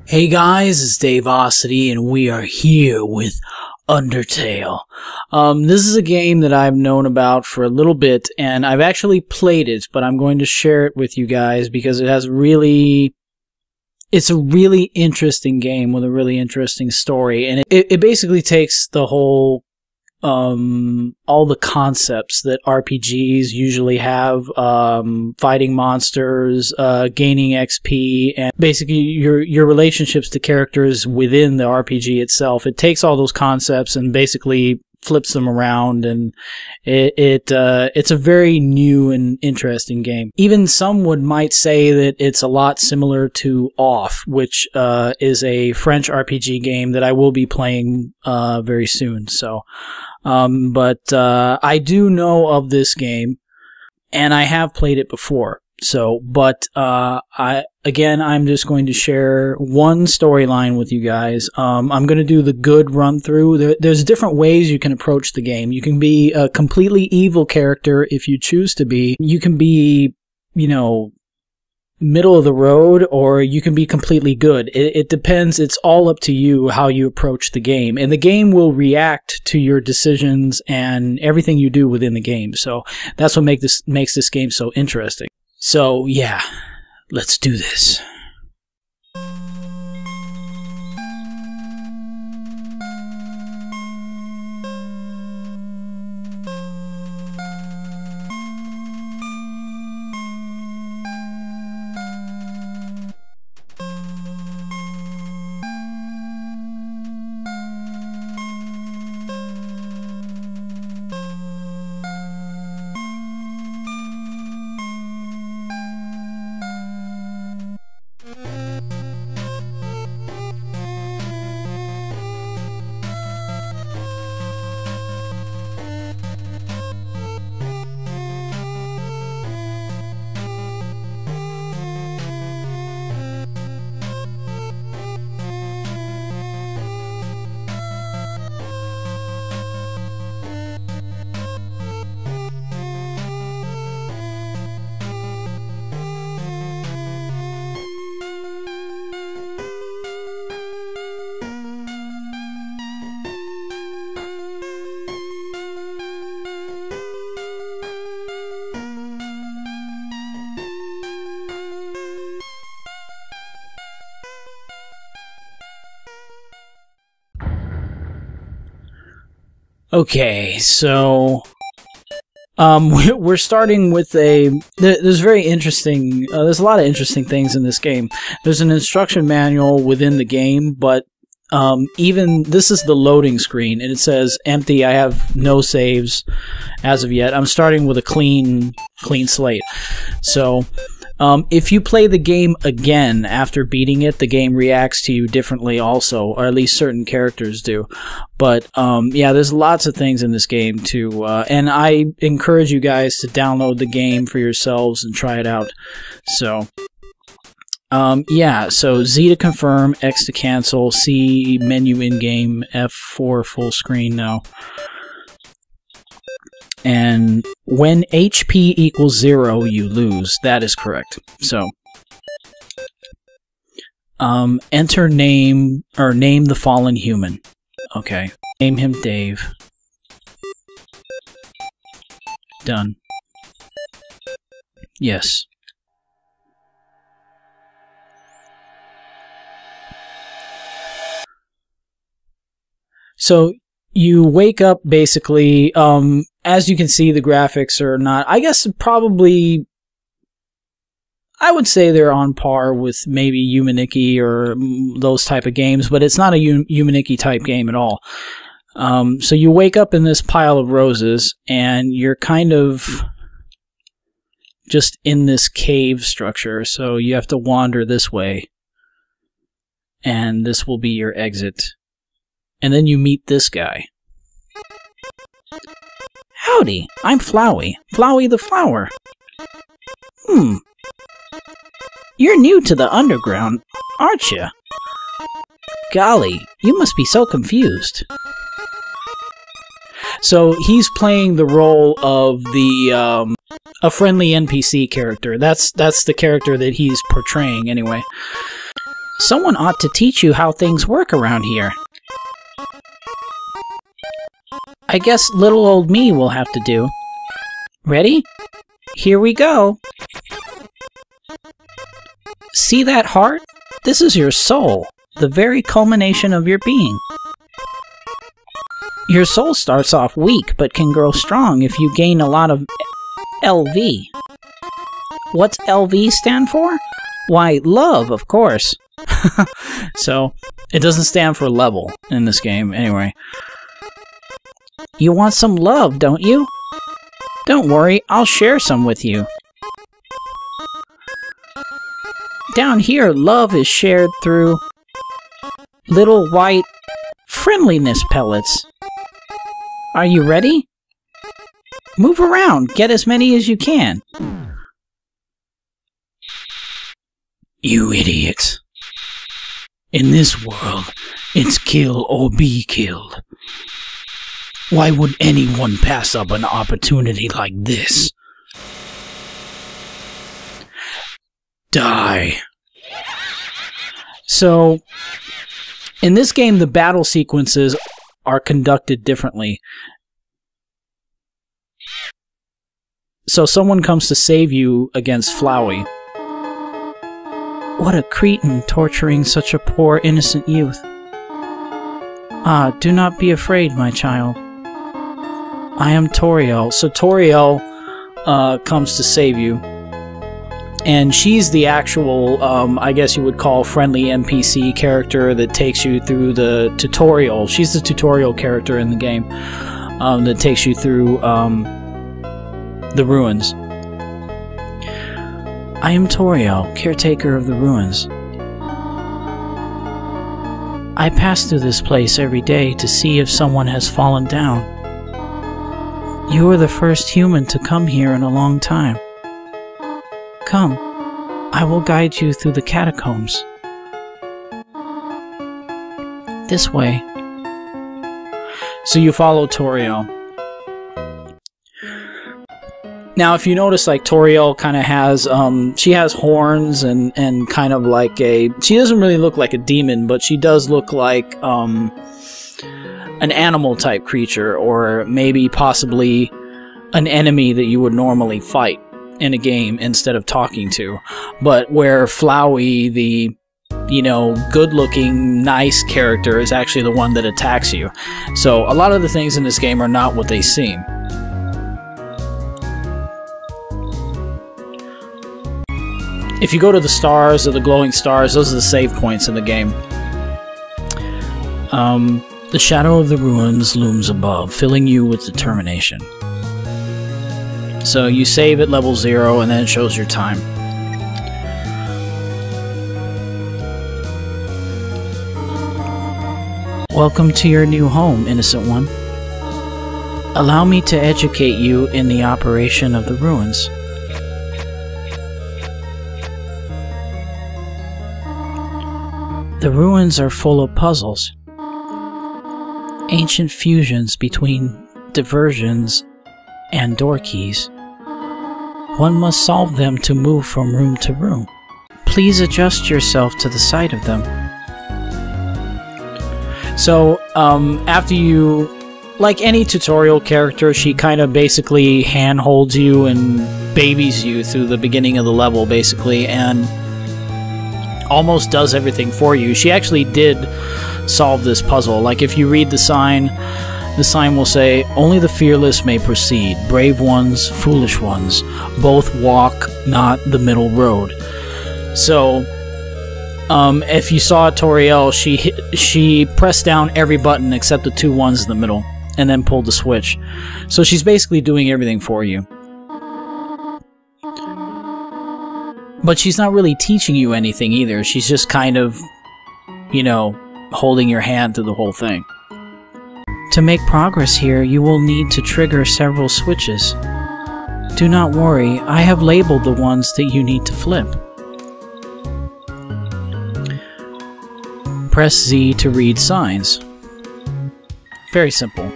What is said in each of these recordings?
Hey guys, it's Davosity, and we are here with Undertale. This is a game that I've known about for a little bit, and I've actually played it, but I'm going to share it with you guys because it's a really interesting game with a really interesting story, and it basically takes the whole all the concepts that RPGs usually have, fighting monsters, gaining XP, and basically your relationships to characters within the RPG itself. It takes all those concepts and basically flips them around, and it's a very new and interesting game. Even some might say that it's a lot similar to Off, which is a French RPG game that I will be playing very soon. So but I do know of this game, and I have played it before. So, but I'm just going to share one storyline with you guys. I'm going to do the good run through. There's different ways you can approach the game. You can be a completely evil character if you choose to be. You can be, middle of the road, or you can be completely good. It depends. It's all up to you how you approach the game, and the game will react to your decisions and everything you do within the game. So that's what makes this game so interesting. So yeah, let's do this. Okay, so we're starting with there's very interesting, there's a lot of interesting things in this game. There's an instruction manual within the game, but even this is the loading screen, and it says empty. I have no saves as of yet. I'm starting with a clean slate. So if you play the game again after beating it, the game reacts to you differently also, or at least certain characters do. But yeah, there's lots of things in this game too, and I encourage you guys to download the game for yourselves and try it out. So yeah, so Z to confirm, X to cancel, C menu in-game, F4 full screen now. And when HP equals 0, you lose. That is correct. So, enter name, or name the fallen human. Okay. Name him Dave. Done. Yes. So, you wake up basically, as you can see, the graphics are not, I guess probably, I would say they're on par with maybe Humaniki or those type of games, but it's not a Humaniki type game at all. So you wake up in this pile of roses, and you're kind of just in this cave structure, so you have to wander this way, and this will be your exit. And then you meet this guy. Howdy, I'm Flowey. Flowey the Flower. You're new to the underground, aren't you? Golly, you must be so confused. So he's playing the role of a friendly NPC character. That's the character that he's portraying anyway. Someone ought to teach you how things work around here. I guess little old me will have to do. Ready? Here we go. See that heart? This is your soul, the very culmination of your being. Your soul starts off weak, but can grow strong if you gain a lot of LV. What's LV stand for? Why, love, of course. So, it doesn't stand for level in this game, anyway. You want some love, don't you? Don't worry, I'll share some with you. Down here, love is shared through little white friendliness pellets. Are you ready? Move around, get as many as you can. You idiots. In this world, it's kill or be killed. Why would anyone pass up an opportunity like this? Die. So, in this game, the battle sequences are conducted differently. So someone comes to save you against Flowey. What a cretin torturing such a poor innocent youth. Ah, do not be afraid, my child. I am Toriel. So Toriel comes to save you. And she's the actual, I guess you would call friendly NPC character that takes you through the tutorial. She's the tutorial character in the game that takes you through the ruins. I am Toriel, caretaker of the ruins. I pass through this place every day to see if someone has fallen down. You are the first human to come here in a long time. Come, I will guide you through the catacombs. This way. So you follow Toriel. Now, if you notice, like, Toriel kind of has, she has horns and kind of like a... She doesn't really look like a demon, but she does look like, an animal-type creature, or maybe possibly an enemy that you would normally fight in a game instead of talking to. But where Flowey, the, you know, good-looking, nice character, is actually the one that attacks you. So, a lot of the things in this game are not what they seem. If you go to the stars, or the glowing stars, those are the save points in the game. The shadow of the ruins looms above, filling you with determination. So you save at level 0, and then it shows your time. Welcome to your new home, innocent one. Allow me to educate you in the operation of the ruins. The ruins are full of puzzles. Ancient fusions between diversions and door keys. One must solve them to move from room to room. Please adjust yourself to the sight of them. So, after you... Like any tutorial character, she kind of basically handholds you and babies you through the beginning of the level, basically, and almost does everything for you. She actually did solve this puzzle. Like, if you read the sign will say, "Only the fearless may proceed. Brave ones, foolish ones. Both walk not the middle road." So, if you saw Toriel, she pressed down every button except the 2 ones in the middle, and then pulled the switch. So she's basically doing everything for you. But she's not really teaching you anything either. She's just kind of, you know, holding your hand through the whole thing. To make progress here, you will need to trigger several switches. Do not worry, I have labeled the ones that you need to flip. Press Z to read signs. Very simple.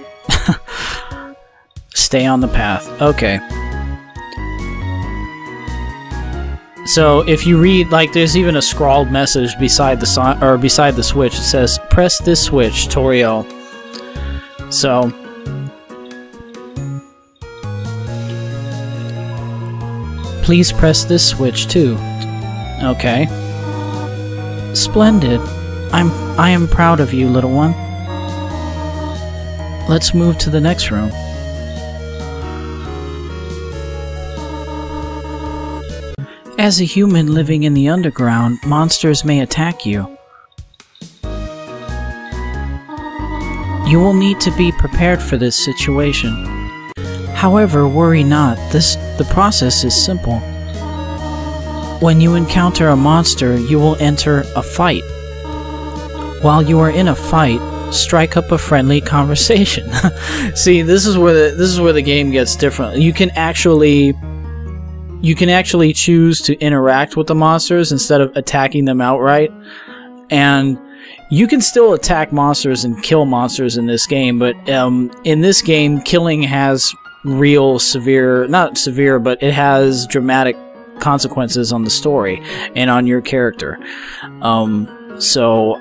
Stay on the path. Okay. So if you read, like, there's even a scrawled message beside the switch. It says, "Press this switch, Toriel." So please press this switch too. Okay. Splendid. I am proud of you, little one. Let's move to the next room. As a human living in the underground, monsters may attack you. You will need to be prepared for this situation. However, worry not, the process is simple. When you encounter a monster, you will enter a fight. While you are in a fight, strike up a friendly conversation. See, this is where the game gets different. You can actually choose to interact with the monsters instead of attacking them outright. And you can still attack monsters and kill monsters in this game, but in this game, killing has real severe, not severe, but it has dramatic consequences on the story and on your character. So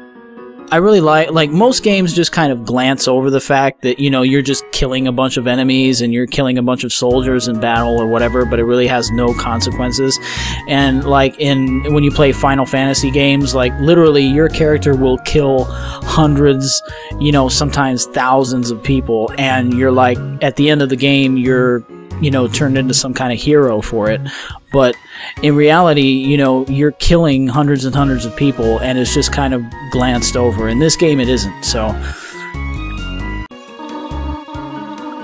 I really like most games just kind of glance over the fact that, you know, you're just killing a bunch of enemies and you're killing a bunch of soldiers in battle or whatever, but it really has no consequences. And like when you play Final Fantasy games, like literally your character will kill hundreds, you know, sometimes thousands of people, and you're like, at the end of the game, you're, you know, turned into some kind of hero for it. But in reality, you know, you're killing hundreds and hundreds of people, and it's just kind of glanced over. In this game, it isn't, so.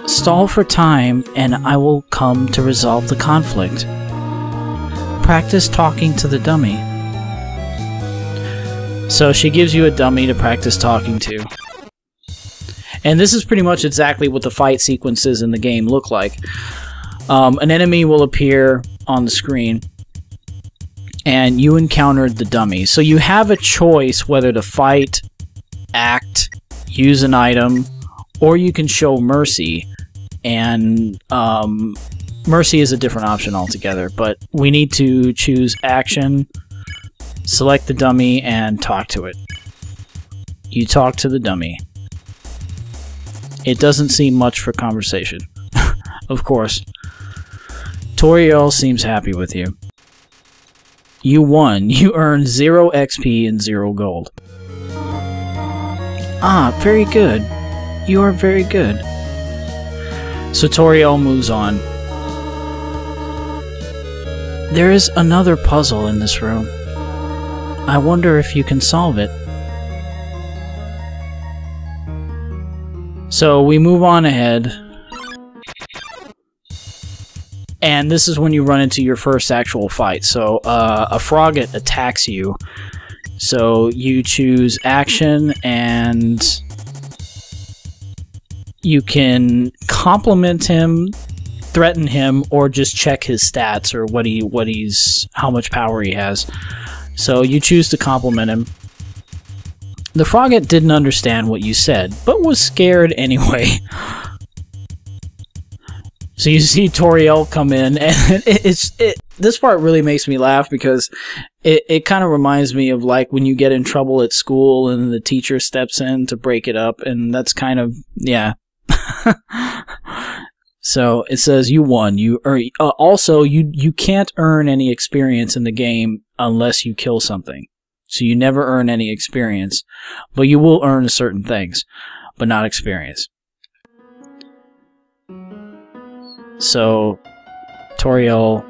Stall for time, and I will come to resolve the conflict. Practice talking to the dummy. So she gives you a dummy to practice talking to. And this is pretty much exactly what the fight sequences in the game look like. An enemy will appear on the screen, and you encountered the dummy. So you have a choice whether to fight, act, use an item, or you can show mercy. And mercy is a different option altogether, but we need to choose action, select the dummy, and talk to it. You talk to the dummy. It doesn't seem much for conversation. Of course. Toriel seems happy with you. You won. You earned 0 XP and 0 gold. Ah, very good. You are very good. So Toriel moves on. There is another puzzle in this room. I wonder if you can solve it. So we move on ahead. And this is when you run into your first actual fight. So a frogget attacks you. So you choose action, and you can compliment him, threaten him, or just check his stats or how much power he has. So you choose to compliment him. The frogget didn't understand what you said, but was scared anyway. So you see Toriel come in, and this part really makes me laugh because it kind of reminds me of like when you get in trouble at school and the teacher steps in to break it up, and that's kind of, yeah. So it says you won. Also, you can't earn any experience in the game unless you kill something. So you never earn any experience, but you will earn certain things, but not experience. So Toriel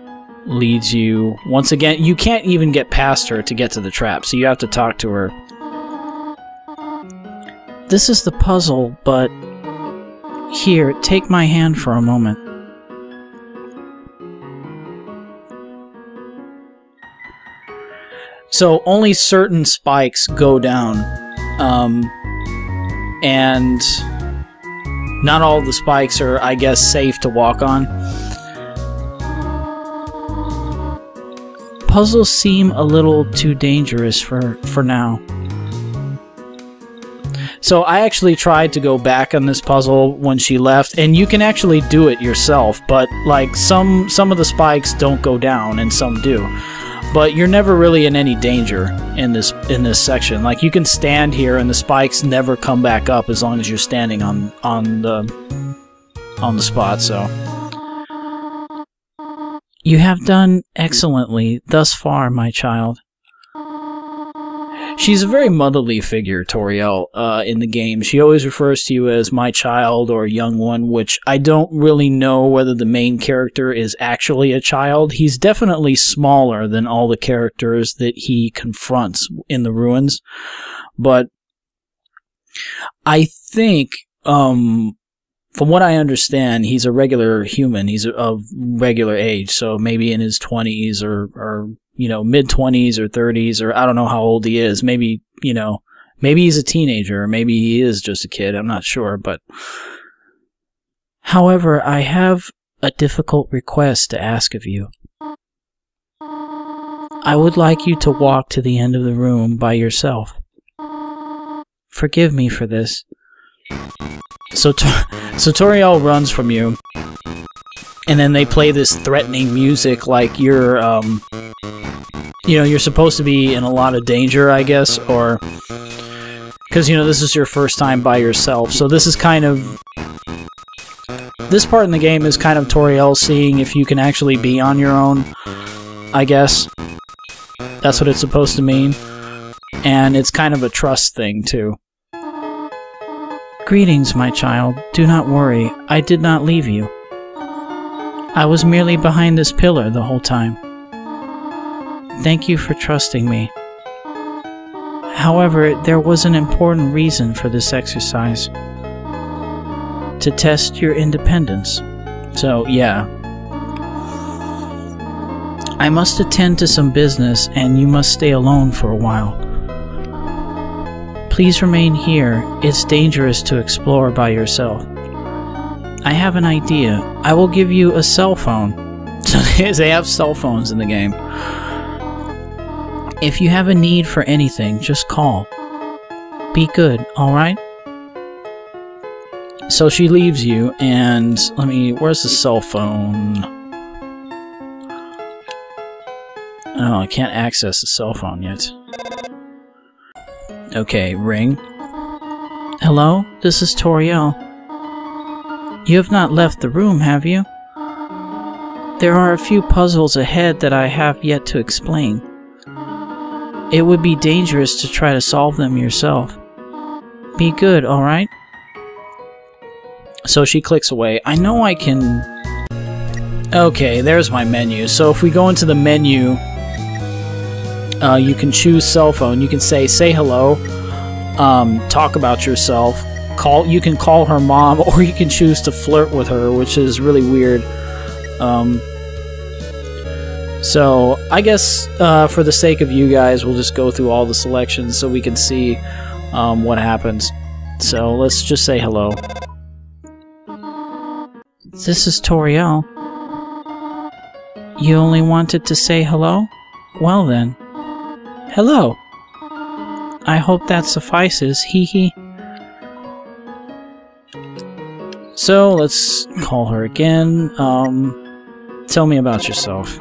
leads you. Once again, you can't even get past her to get to the trap, so you have to talk to her. This is the puzzle, but here, take my hand for a moment. So only certain spikes go down, and not all the spikes are, I guess, safe to walk on. Puzzles seem a little too dangerous for now. So I actually tried to go back on this puzzle when she left, and you can actually do it yourself, but like some of the spikes don't go down and some do. but you're never really in any danger in this section. Like, you can stand here and the spikes never come back up as long as you're standing on the spot. So you have done excellently thus far, my child. She's a very motherly figure, Toriel, in the game. She always refers to you as my child or young one, which I don't really know whether the main character is actually a child. He's definitely smaller than all the characters that he confronts in the ruins. But I think, from what I understand, he's a regular human. He's of regular age, so maybe in his 20s or you know, mid-20s or 30s, or I don't know how old he is. Maybe, you know, maybe he's a teenager, or maybe he is just a kid. I'm not sure, but... However, I have a difficult request to ask of you. I would like you to walk to the end of the room by yourself. Forgive me for this. So Toriel runs from you, and then they play this threatening music like you're, you know, you're supposed to be in a lot of danger, I guess, or... Because, you know, this is your first time by yourself, so this is kind of... This part in the game is kind of Toriel seeing if you can actually be on your own, I guess. That's what it's supposed to mean. And it's kind of a trust thing, too. Greetings, my child. Do not worry. I did not leave you. I was merely behind this pillar the whole time. Thank you for trusting me. However, there was an important reason for this exercise. To test your independence. So, yeah. I must attend to some business, and you must stay alone for a while. Please remain here. It's dangerous to explore by yourself. I have an idea. I will give you a cell phone. So they have cell phones in the game. If you have a need for anything, just call. Be good, alright? So she leaves you, and where's the cell phone? Oh, I can't access the cell phone yet. Okay, ring. Hello, this is Toriel. You have not left the room, have you? There are a few puzzles ahead that I have yet to explain. It would be dangerous to try to solve them yourself. Be good, alright? So she clicks away. I know I can... Okay, there's my menu. So if we go into the menu, you can choose cell phone. You can say hello, talk about yourself, you can call her mom, or you can choose to flirt with her, which is really weird. So I guess for the sake of you guys, we'll just go through all the selections so we can see what happens. So let's just say hello. This is Toriel. You only wanted to say hello? Well then. Hello. I hope that suffices, hee hee. So, let's call her again. Tell me about yourself.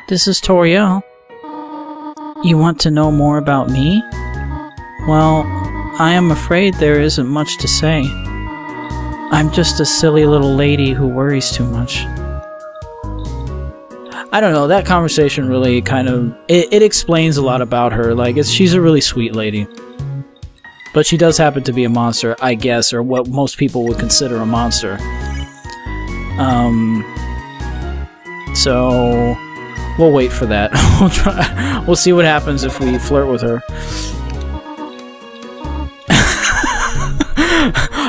This is Toriel. You want to know more about me? Well, I am afraid there isn't much to say. I'm just a silly little lady who worries too much. I don't know, that conversation really kind of... It explains a lot about her. Like, she's a really sweet lady. But she does happen to be a monster, I guess, or what most people would consider a monster. So... We'll wait for that. We'll see what happens if we flirt with her.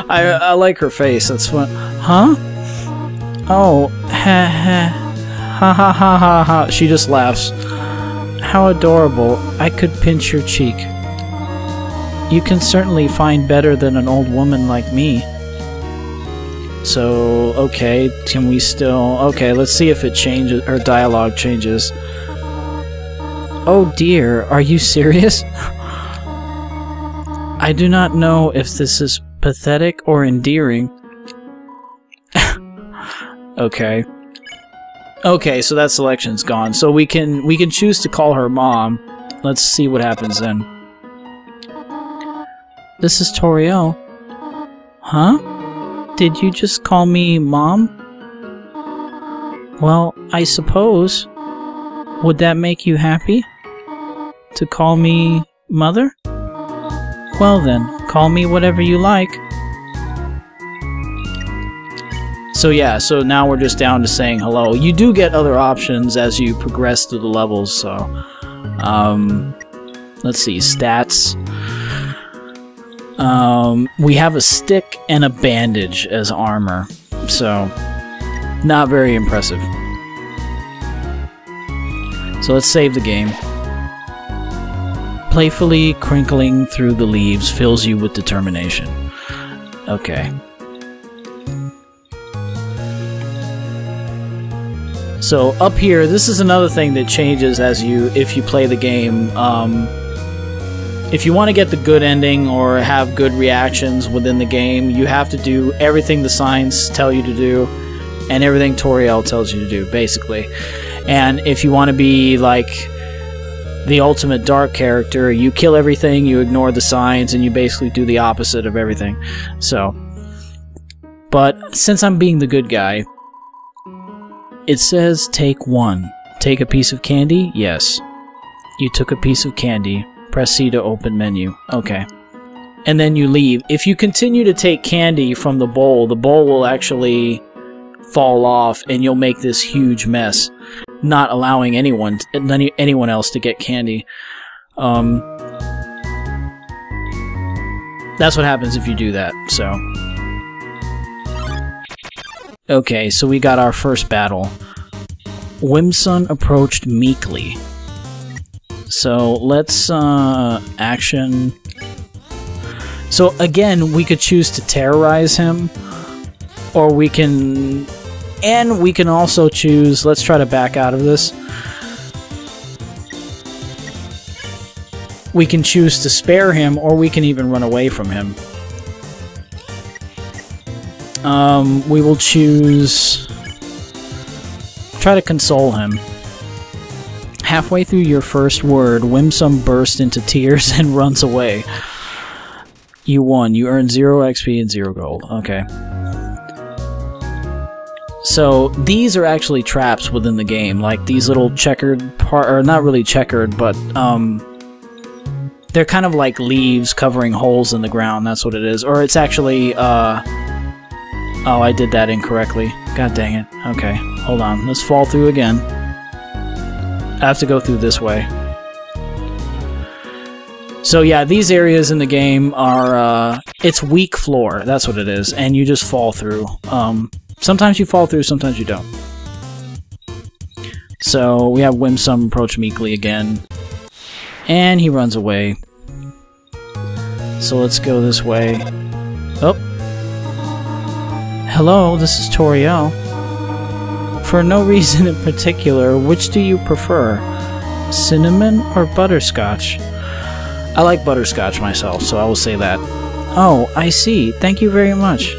I like her face. That's fun. Huh? Oh, ha ha. Ha ha ha ha ha. She just laughs. How adorable. I could pinch your cheek. You can certainly find better than an old woman like me. So, okay, can we still... Okay, let's see if it changes, her dialogue changes. Oh dear, are you serious? I do not know if this is pathetic or endearing. Okay. Okay, so that selection's gone. So we can choose to call her mom. Let's see what happens then. This is Toriel. Huh? Did you just call me mom? Well, I suppose. Would that make you happy? To call me mother? Well then, call me whatever you like. So yeah, so now we're just down to saying hello. You do get other options as you progress through the levels, so... let's see, stats. We have a stick and a bandage as armor, so... not very impressive. So let's save the game. Playfully crinkling through the leaves fills you with determination. Okay. So up here, this is another thing that changes if you play the game. If you want to get the good ending or have good reactions within the game, you have to do everything the signs tell you to do and everything Toriel tells you to do, basically. And if you want to be like the ultimate dark character, you kill everything, you ignore the signs, and you basically do the opposite of everything. So, but since I'm being the good guy, it says take 1. Take a piece of candy? Yes. You took a piece of candy. Press C to open menu. Okay. And then you leave. If you continue to take candy from the bowl will actually fall off and you'll make this huge mess, not allowing anyone else to get candy. That's what happens if you do that, so... Okay, so we got our first battle. Whimsun approached meekly. So let's action. So again, we could choose to terrorize him, or we can, and we can also choose. Let's try to back out of this. We can choose to spare him, or we can even run away from him. We will choose... try to console him. Halfway through your first word, Whimsun bursts into tears and runs away. You won. You earn 0 XP and 0 gold. Okay. So, these are actually traps within the game. Like, these little checkered or not really checkered, but, they're kind of like leaves covering holes in the ground. That's what it is. Or it's actually, oh, I did that incorrectly. God dang it. Okay, hold on. Let's fall through again. I have to go through this way. So yeah, these areas in the game are, it's weak floor. That's what it is. And you just fall through. Sometimes you fall through, sometimes you don't. So we have Whimsun approach meekly again. And he runs away. So let's go this way. Oh. Hello, this is Toriel. For no reason in particular, which do you prefer? Cinnamon or butterscotch? I like butterscotch myself, so I will say that. Oh, I see. Thank you very much.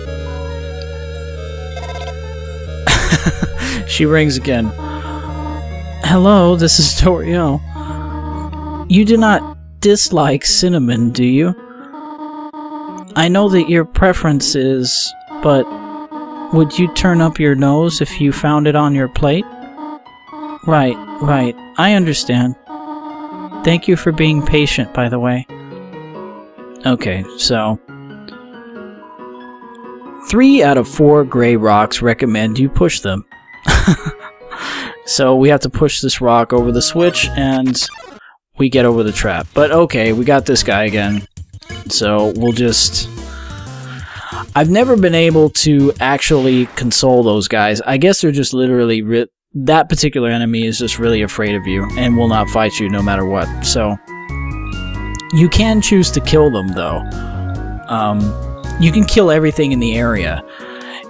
She rings again. Hello, this is Toriel. You do not dislike cinnamon, do you? I know that your preference is, but would you turn up your nose if you found it on your plate? Right, right. I understand. Thank you for being patient, by the way. Okay, so... 3 out of 4 gray rocks recommend you push them. So we have to push this rock over the switch, and we get over the trap. But okay, we got this guy again. So we'll just... I've never been able to actually console those guys. I guess they're just literally... that particular enemy is just really afraid of you and will not fight you no matter what. So you can choose to kill them, though. You can kill everything in the area.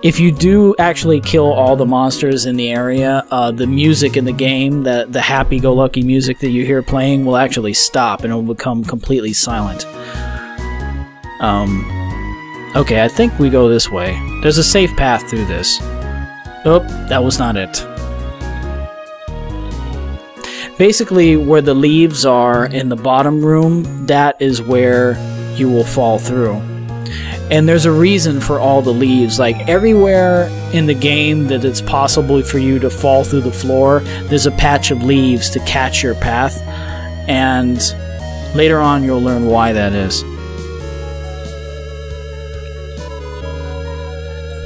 If you do actually kill all the monsters in the area, the music in the game, the happy-go-lucky music that you hear playing, will actually stop and it will become completely silent. Okay, I think we go this way. There's a safe path through this. Oh, that was not it. Basically, where the leaves are in the bottom room, that is where you will fall through. And there's a reason for all the leaves. Like, everywhere in the game that it's possible for you to fall through the floor, there's a patch of leaves to catch your path. And later on, you'll learn why that is.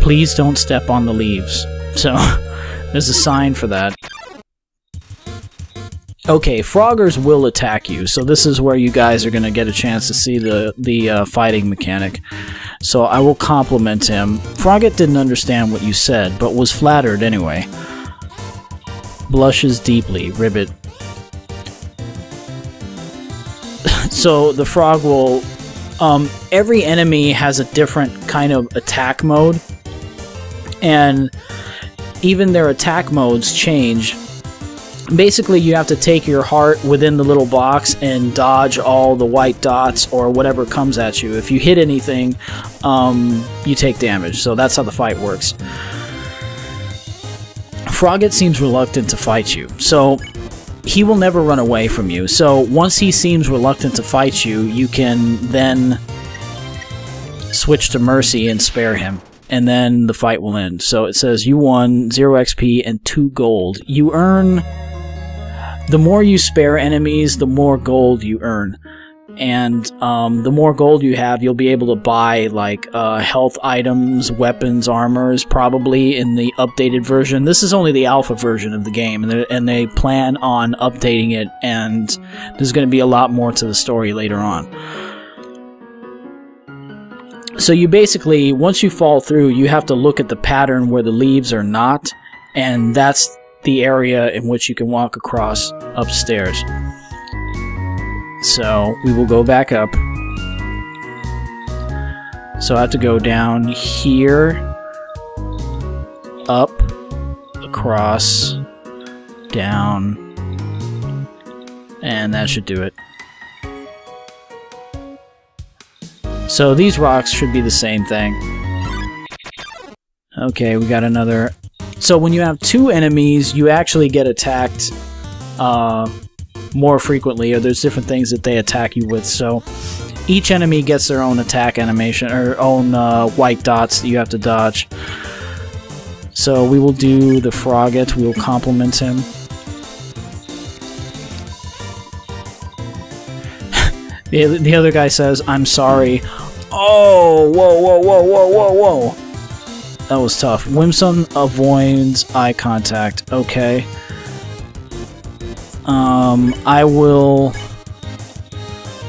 Please don't step on the leaves. So, there's a sign for that. Okay, Froggers will attack you, so this is where you guys are going to get a chance to see the fighting mechanic. So I will compliment him. Frogget didn't understand what you said, but was flattered anyway. Blushes deeply, Ribbit. So the frog will... every enemy has a different kind of attack mode, and even their attack modes change. Basically, you have to take your heart within the little box and dodge all the white dots or whatever comes at you. If you hit anything, you take damage. So that's how the fight works. Frogget seems reluctant to fight you, so he will never run away from you. So once he seems reluctant to fight you, you can then switch to Mercy and spare him. And then the fight will end. So it says you won 0 XP and 2 gold. You earn... The more you spare enemies, the more gold you earn. And the more gold you have, you'll be able to buy like health items, weapons, armors, probably in the updated version. This is only the alpha version of the game, and they plan on updating it, and there's going to be a lot more to the story later on. So you basically, once you fall through, you have to look at the pattern where the leaves are not, and that's the area in which you can walk across upstairs. So we will go back up. So I have to go down here, up, across, down, and that should do it. So these rocks should be the same thing. Okay, we got another... So when you have 2 enemies, you actually get attacked more frequently, or there's different things that they attack you with. So each enemy gets their own attack animation, or own white dots that you have to dodge. So we will do the Frogget, we will compliment him. The other guy says, "I'm sorry." Oh, whoa, whoa, whoa, whoa, whoa, whoa. That was tough. Whimsun avoids eye contact. Okay. I will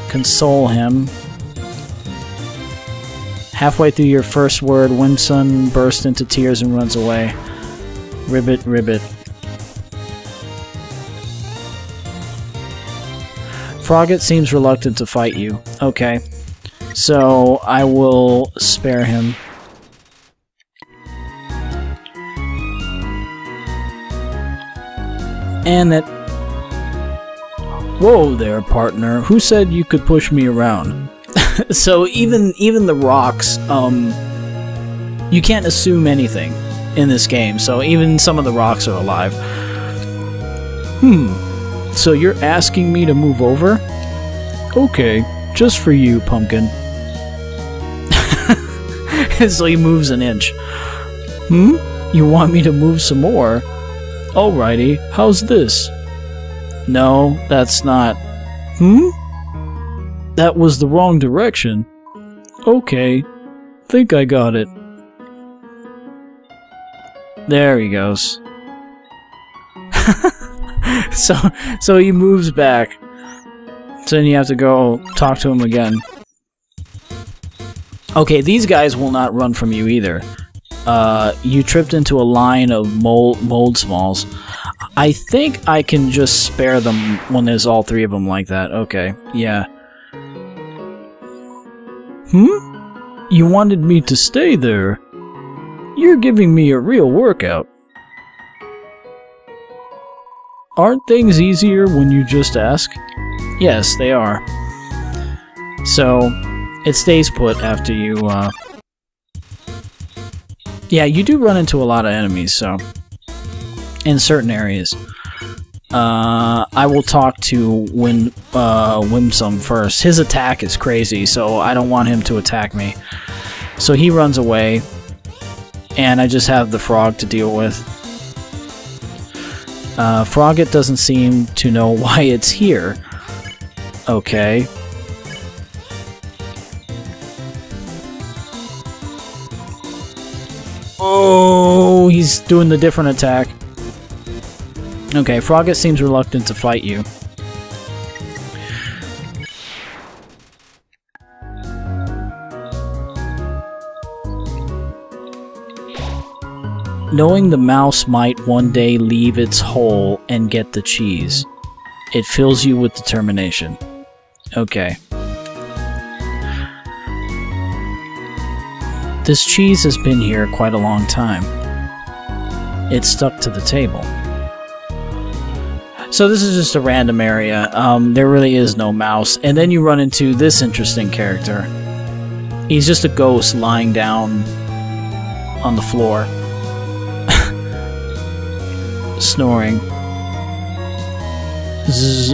console him. Halfway through your first word, Whimsun bursts into tears and runs away. Ribbit, ribbit. Frogget seems reluctant to fight you. Okay. So I will spare him. And that... Whoa there, partner. Who said you could push me around? So even the rocks, you can't assume anything in this game. So even some of the rocks are alive. So you're asking me to move over? Okay, just for you, pumpkin. So he moves an inch. You want me to move some more? Alrighty, how's this? No, that's not. That was the wrong direction. Okay, think I got it. There he goes. So he moves back. So then you have to go talk to him again. Okay, these guys will not run from you either. You tripped into a line of mold smalls. I think I can just spare them when there's all 3 of them like that. Okay, yeah. You wanted me to stay there. You're giving me a real workout. Aren't things easier when you just ask? Yes, they are. So, it stays put after you, Yeah, you do run into a lot of enemies, so... in certain areas. I will talk to Whimsum first. His attack is crazy, so I don't want him to attack me. So he runs away, and I just have the frog to deal with. Frogget doesn't seem to know why it's here. Okay. Oh, he's doing the different attack. Okay, Frogget seems reluctant to fight you. Knowing the mouse might one day leave its hole and get the cheese, it fills you with determination. Okay. This cheese has been here quite a long time. It's stuck to the table. So this is just a random area. There really is no mouse. And then you run into this interesting character. He's just a ghost lying down on the floor. Snoring. Zzz.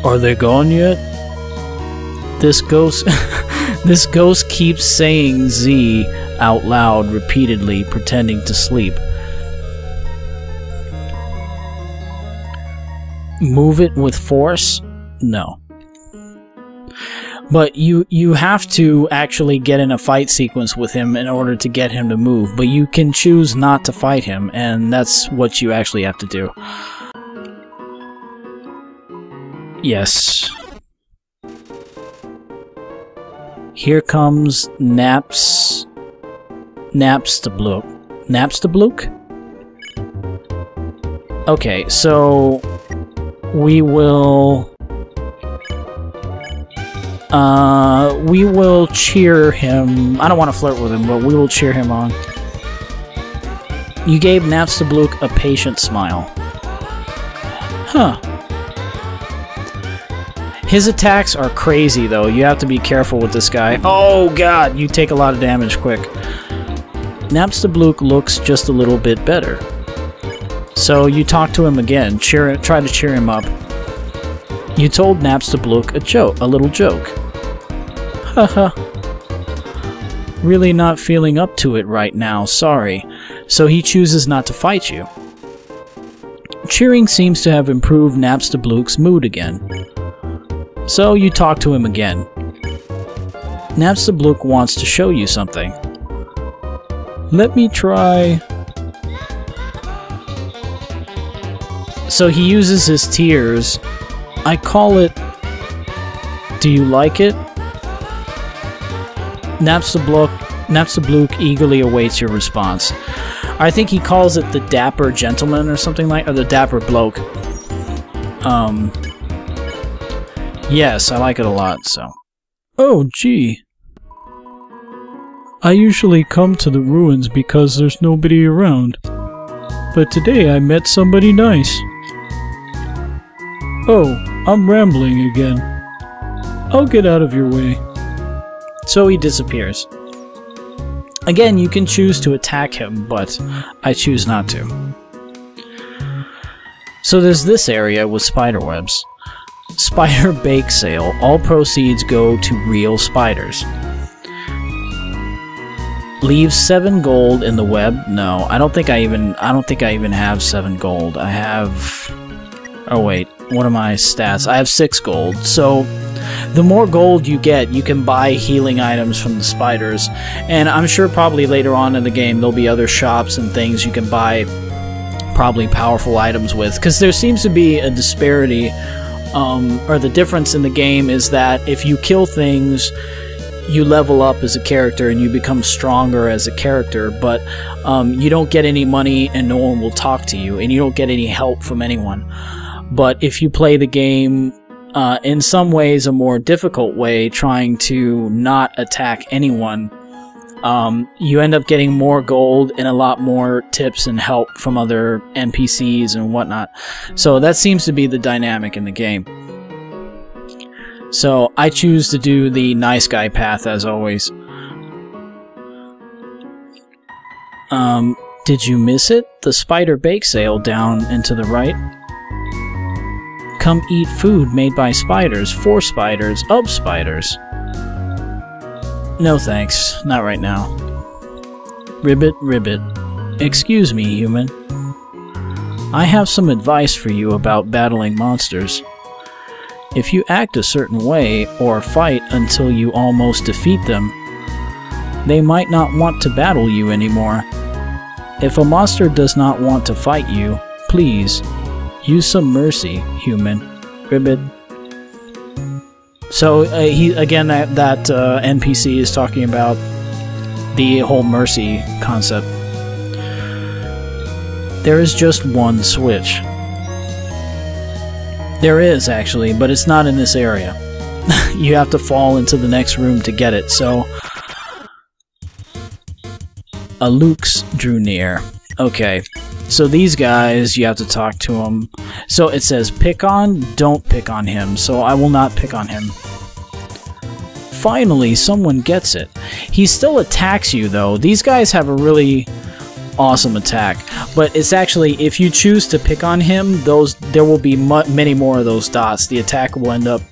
Are they gone yet? This ghost this ghost keeps saying Z out loud repeatedly, pretending to sleep. Move it with force? No. But you have to actually get in a fight sequence with him in order to get him to move, but you can choose not to fight him, and that's what you actually have to do. Yes. Here comes Napstablook. Napstablook? Okay, so we will cheer him. I don't want to flirt with him, but we will cheer him on. You gave Napstablook a patient smile. Huh. His attacks are crazy, though. You have to be careful with this guy. Oh, God! You take a lot of damage quick. Napstablook looks just a little bit better. So you talk to him again. Try to cheer him up. You told Napstablook a little joke. Haha. Really not feeling up to it right now, sorry. So he chooses not to fight you. Cheering seems to have improved Napstablook's mood again. So you talk to him again. Napstablook wants to show you something. Let me try. So he uses his tears. I call it... Do you like it? Napstablook eagerly awaits your response. I think he calls it the Dapper Gentleman or something like... Or the Dapper Bloke. Yes, I like it a lot, so... Oh, gee. I usually come to the ruins because there's nobody around. But today I met somebody nice. Oh, I'm rambling again. I'll get out of your way. So he disappears. Again, you can choose to attack him, but I choose not to. So there's this area with spiderwebs. Spider bake sale. All proceeds go to real spiders. Leave 7 gold in the web. No, I don't think I even have 7 gold. I have... Oh wait, what are my stats? I have 6 gold. So the more gold you get, you can buy healing items from the spiders. And I'm sure probably later on in the game there'll be other shops and things you can buy probably powerful items with. Because there seems to be a disparity, or the difference in the game is that if you kill things, you level up as a character and you become stronger as a character, but you don't get any money and no one will talk to you, and you don't get any help from anyone. But if you play the game in some ways a more difficult way, trying to not attack anyone, you end up getting more gold and a lot more tips and help from other NPCs and whatnot. So that seems to be the dynamic in the game. So I choose to do the nice guy path as always. Did you miss it? The spider bake sale down and to the right? Come eat food made by spiders, for spiders, of spiders. No thanks, not right now. Ribbit, ribbit. Excuse me, human. I have some advice for you about battling monsters. If you act a certain way, or fight until you almost defeat them, they might not want to battle you anymore. If a monster does not want to fight you, please, use some mercy, human. Ribbit. So, again, that NPC is talking about the whole mercy concept. There is just one switch. There is, actually, but it's not in this area. You have to fall into the next room to get it, so... A Lux drew near. Okay, so these guys, you have to talk to them. So it says, pick on, don't pick on him, so I will not pick on him. Finally, someone gets it. He still attacks you, though. These guys have a really awesome attack, but it's actually, if you choose to pick on him, there will be many more of those dots. The attack will end up,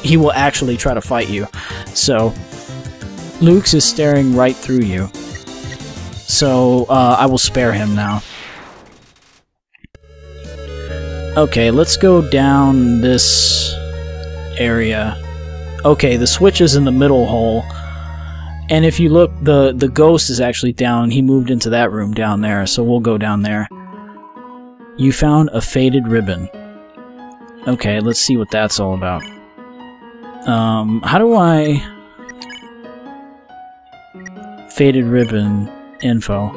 he will actually try to fight you. So, Lux is staring right through you. So, I will spare him now. Okay, let's go down this area. Okay, the switch is in the middle hole. And if you look, the ghost is actually down. He moved into that room down there, so we'll go down there. You found a faded ribbon. Okay, let's see what that's all about. How do I... Faded ribbon info.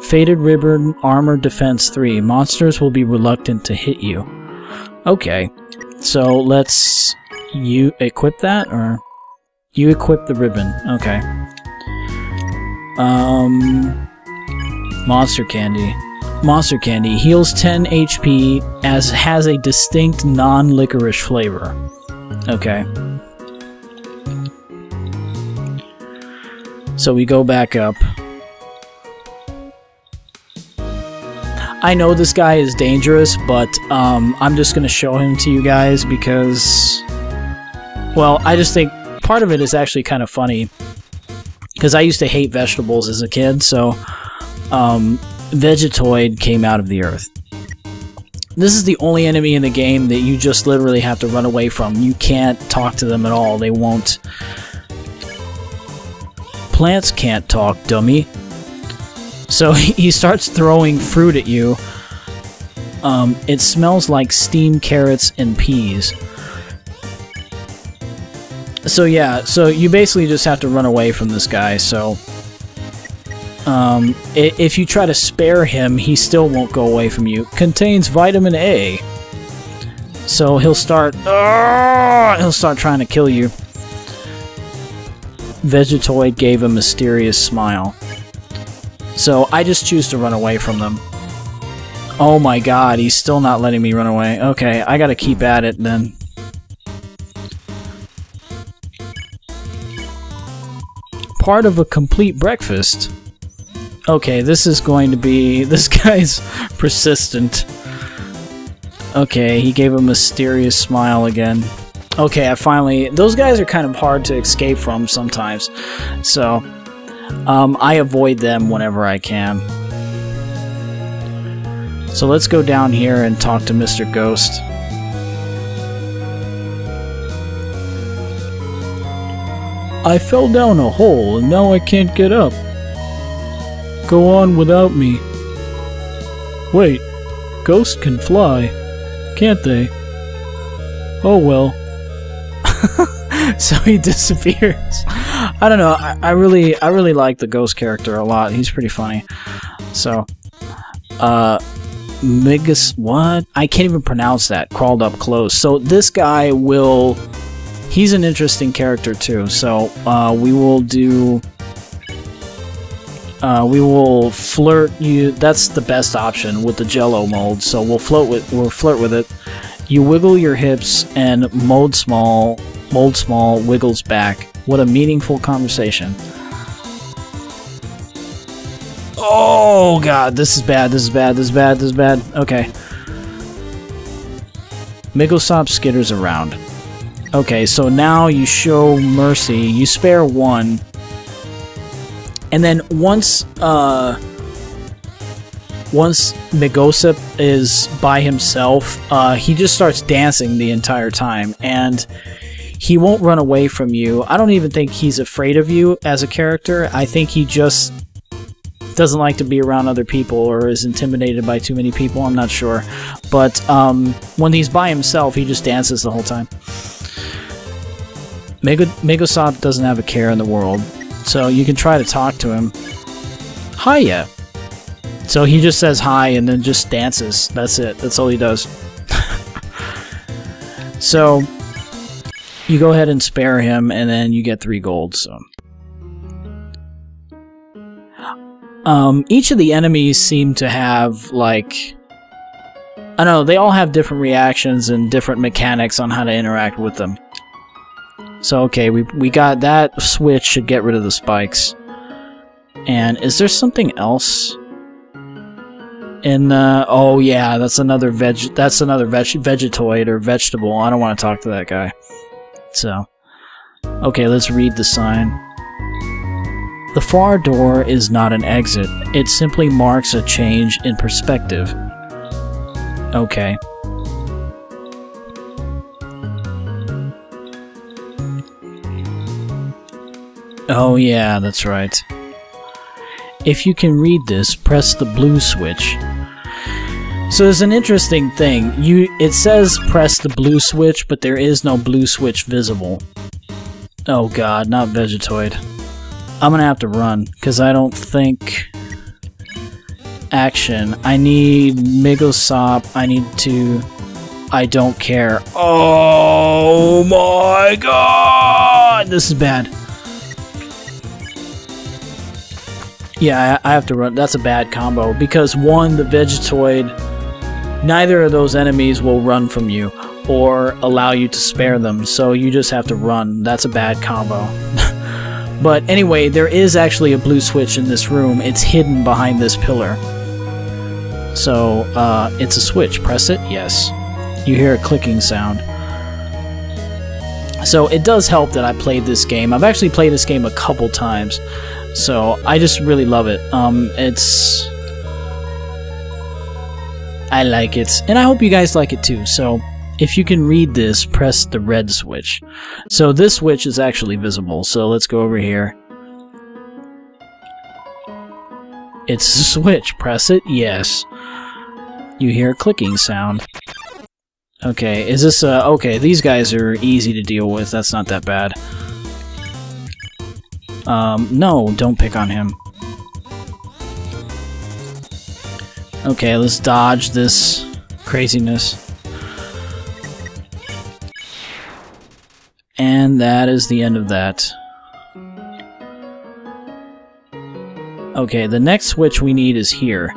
Faded ribbon, armor defense 3. Monsters will be reluctant to hit you. Okay, so let's... You equip that, or... You equip the ribbon. Okay. Monster Candy. Monster Candy heals 10 HP as has a distinct non-licorice flavor. Okay. So we go back up. I know this guy is dangerous, but I'm just going to show him to you guys because, well, I just think part of it is actually kind of funny because I used to hate vegetables as a kid, so Vegetoid came out of the earth. This is the only enemy in the game that you just literally have to run away from. You can't talk to them at all. They won't. Plants can't talk, dummy. So he starts throwing fruit at you. It smells like steamed carrots and peas. So yeah, so you basically just have to run away from this guy, so... if you try to spare him, he still won't go away from you. Contains vitamin A. So he'll start trying to kill you. Vegetoid gave a mysterious smile. So I just choose to run away from them. Oh my god, he's still not letting me run away. Okay, I gotta keep at it then. Part of a complete breakfast. Okay, this is going to be... This guy's persistent. Okay, he gave a mysterious smile again. Okay, I finally... Those guys are kind of hard to escape from sometimes. So, I avoid them whenever I can. So let's go down here and talk to Mr. Ghost. I fell down a hole and now I can't get up. Go on without me. Wait, ghosts can fly, can't they? Oh well. So he disappears. I don't know, I really like the ghost character a lot. He's pretty funny. So, Migus, what? I can't even pronounce that. Crawled up close. So this guy will... He's an interesting character too. So, we will do... we will flirt you. That's the best option with the Jello mold. So we'll flirt with it. You wiggle your hips and mold small wiggles back. What a meaningful conversation. Oh god, this is bad. This is bad. This is bad. This is bad. Okay. Migosop skitters around. Okay, so now you show mercy. You spare one. And then once Migosop is by himself, he just starts dancing the entire time. And he won't run away from you. I don't even think he's afraid of you as a character. I think he just doesn't like to be around other people or is intimidated by too many people. I'm not sure. But when he's by himself, he just dances the whole time. Migosop doesn't have a care in the world, so you can try to talk to him. Hiya! So he just says hi and then just dances. That's it. That's all he does. So you go ahead and spare him, and then you get 3 gold. So each of the enemies seem to have, like, I don't know, they all have different reactions and different mechanics on how to interact with them. So, okay, we got that switch, should get rid of the spikes. And is there something else? In the... Oh, yeah, that's another vegetoid or vegetable. I don't want to talk to that guy. So, okay, let's read the sign. The far door is not an exit. It simply marks a change in perspective. Okay. Oh yeah, that's right. If you can read this, press the blue switch. So there's an interesting thing. It says press the blue switch, but there is no blue switch visible. Oh god, not Vegetoid. I'm gonna have to run, because I don't think... Action. I need Migosop. I need to... I don't care. Oh my god! This is bad. Yeah, I have to run. That's a bad combo, because one, the Vegetoid, neither of those enemies will run from you or allow you to spare them, so you just have to run. That's a bad combo. But anyway, there is actually a blue switch in this room. It's hidden behind this pillar. So, it's a switch. Press it? Yes. You hear a clicking sound. So, it does help that I played this game. I've actually played this game a couple times. So, I just really love it. I like it. And I hope you guys like it too. So, if you can read this, press the red switch. So, this switch is actually visible. So, let's go over here. It's a switch. Press it? Yes. You hear a clicking sound. Okay, is this okay, these guys are easy to deal with. That's not that bad. No, don't pick on him. Okay, let's dodge this craziness. And that is the end of that. Okay, the next switch we need is here.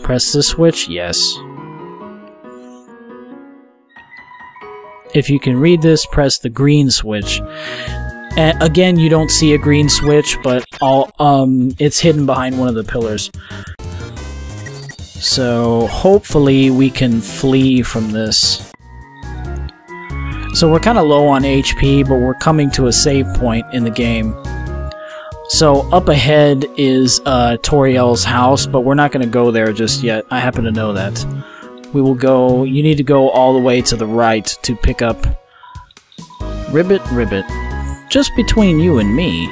Press this switch? Yes. If you can read this, press the green switch. And again, you don't see a green switch, but it's hidden behind one of the pillars. So hopefully we can flee from this. So we're kind of low on HP, but we're coming to a save point in the game. So up ahead is Toriel's house, but we're not going to go there just yet. I happen to know that. We will go... You need to go all the way to the right to pick up... Ribbit. Just between you and me,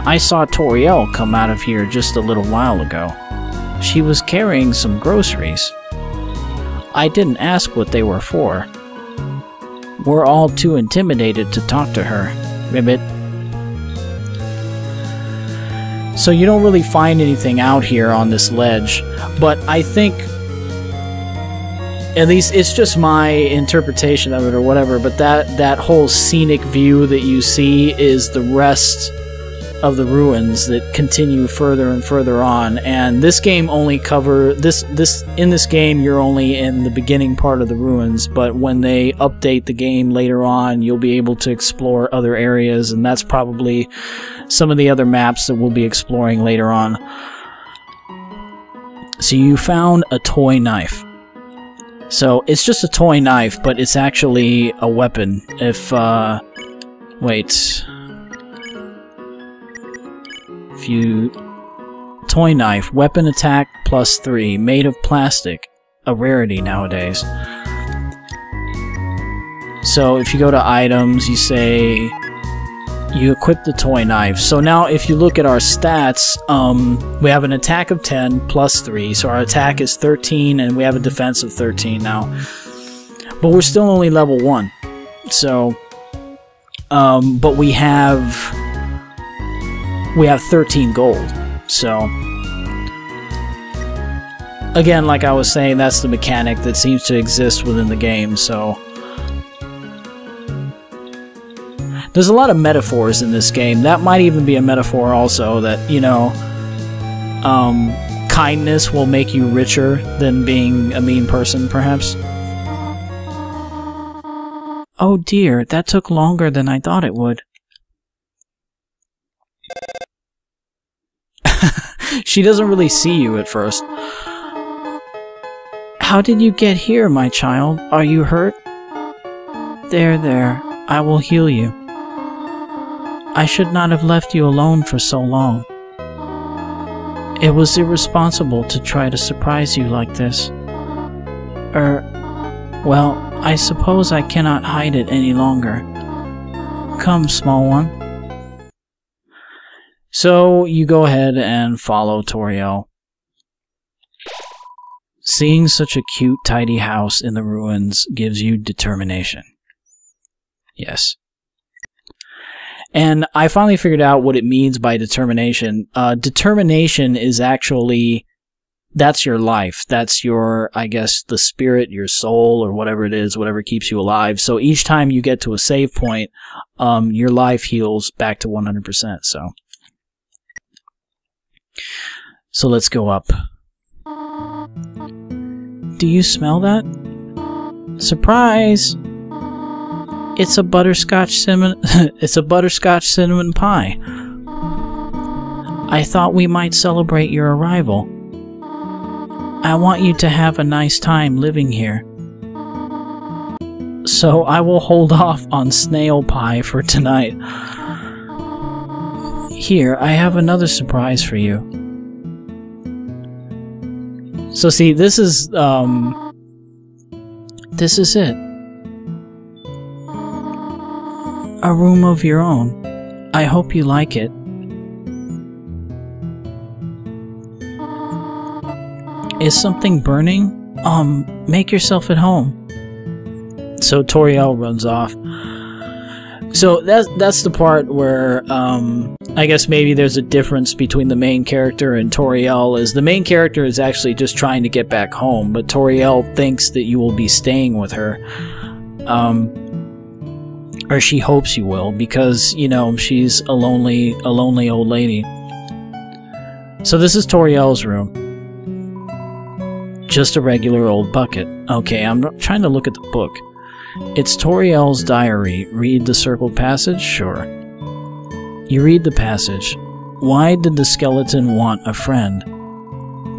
I saw Toriel come out of here just a little while ago. She was carrying some groceries. I didn't ask what they were for. We're all too intimidated to talk to her. Ribbit. So you don't really find anything out here on this ledge, but I think, at least it's just my interpretation of it or whatever, but that whole scenic view that you see is the rest of the ruins that continue further and further on. And this game only in this game you're only in the beginning part of the ruins, but when they update the game later on, you'll be able to explore other areas, and that's probably some of the other maps that we'll be exploring later on. So you found a toy knife. So it's just a toy knife, but it's actually a weapon. If, wait. If you... Toy knife, weapon attack +3, made of plastic. A rarity nowadays. So if you go to items, you say... You equip the toy knife. So now if you look at our stats, we have an attack of 10 +3. So our attack is 13 and we have a defense of 13 now. But we're still only level 1. So, but we have 13 gold. So, again, like I was saying, that's the mechanic that seems to exist within the game, so... There's a lot of metaphors in this game. That might even be a metaphor also, that, you know, kindness will make you richer than being a mean person, perhaps. Oh dear, that took longer than I thought it would. She doesn't really see you at first. How did you get here, my child? Are you hurt? There, there. I will heal you. I should not have left you alone for so long. It was irresponsible to try to surprise you like this. Well, I suppose I cannot hide it any longer. Come, small one. So, you go ahead and follow Toriel. Seeing such a cute, tidy house in the ruins gives you determination. Yes. And I finally figured out what it means by determination. Determination is actually... That's your life. That's your, I guess, the spirit, your soul, or whatever it is, whatever keeps you alive. So each time you get to a save point, your life heals back to 100%, so... So let's go up. Do you smell that? Surprise! It's a butterscotch cinnamon pie. I thought we might celebrate your arrival. I want you to have a nice time living here. So I will hold off on snail pie for tonight. Here, I have another surprise for you. So see, this is it. A room of your own. I hope you like it. Is something burning? Make yourself at home. So Toriel runs off. So that's the part where, I guess maybe there's a difference between the main character and Toriel, is the main character is actually just trying to get back home, but Toriel thinks that you will be staying with her. Or she hopes you will, because, you know, she's a lonely old lady. So this is Toriel's room. Just a regular old bucket. Okay, I'm trying to look at the book. It's Toriel's diary. Read the circled passage? Sure. You read the passage. Why did the skeleton want a friend?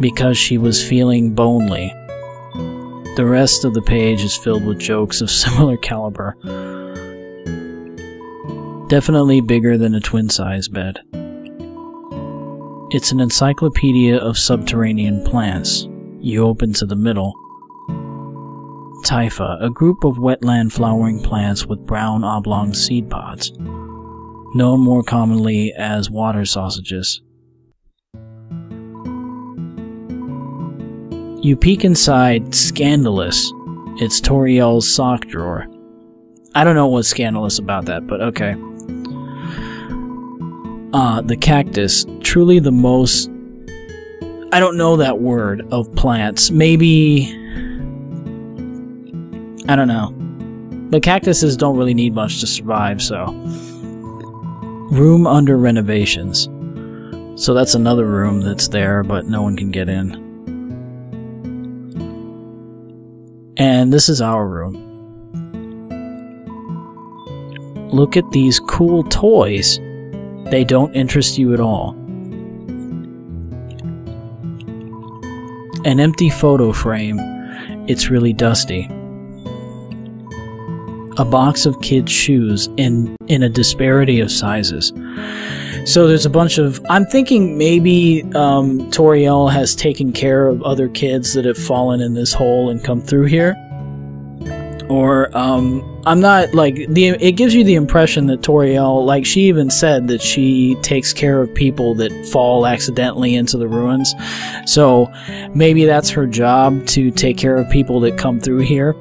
Because she was feeling bonely. The rest of the page is filled with jokes of similar caliber. Definitely bigger than a twin-size bed. It's an encyclopedia of subterranean plants. You open to the middle. Typha, a group of wetland flowering plants with brown oblong seed pods, known more commonly as water sausages. You peek inside Scandalous. It's Toriel's sock drawer. I don't know what's scandalous about that, but okay. The cactus, truly the most... I don't know that word of plants. Maybe... I don't know. But cactuses don't really need much to survive, so... Room under renovations. So that's another room that's there, but no one can get in. And this is our room. Look at these cool toys. They don't interest you at all. An empty photo frame. It's really dusty. A box of kids' shoes in a disparity of sizes. So there's a bunch of... I'm thinking maybe Toriel has taken care of other kids that have fallen in this hole and come through here. Or, I'm not, like... It gives you the impression that Toriel... Like, she even said that she takes care of people that fall accidentally into the ruins. So maybe that's her job, to take care of people that come through here.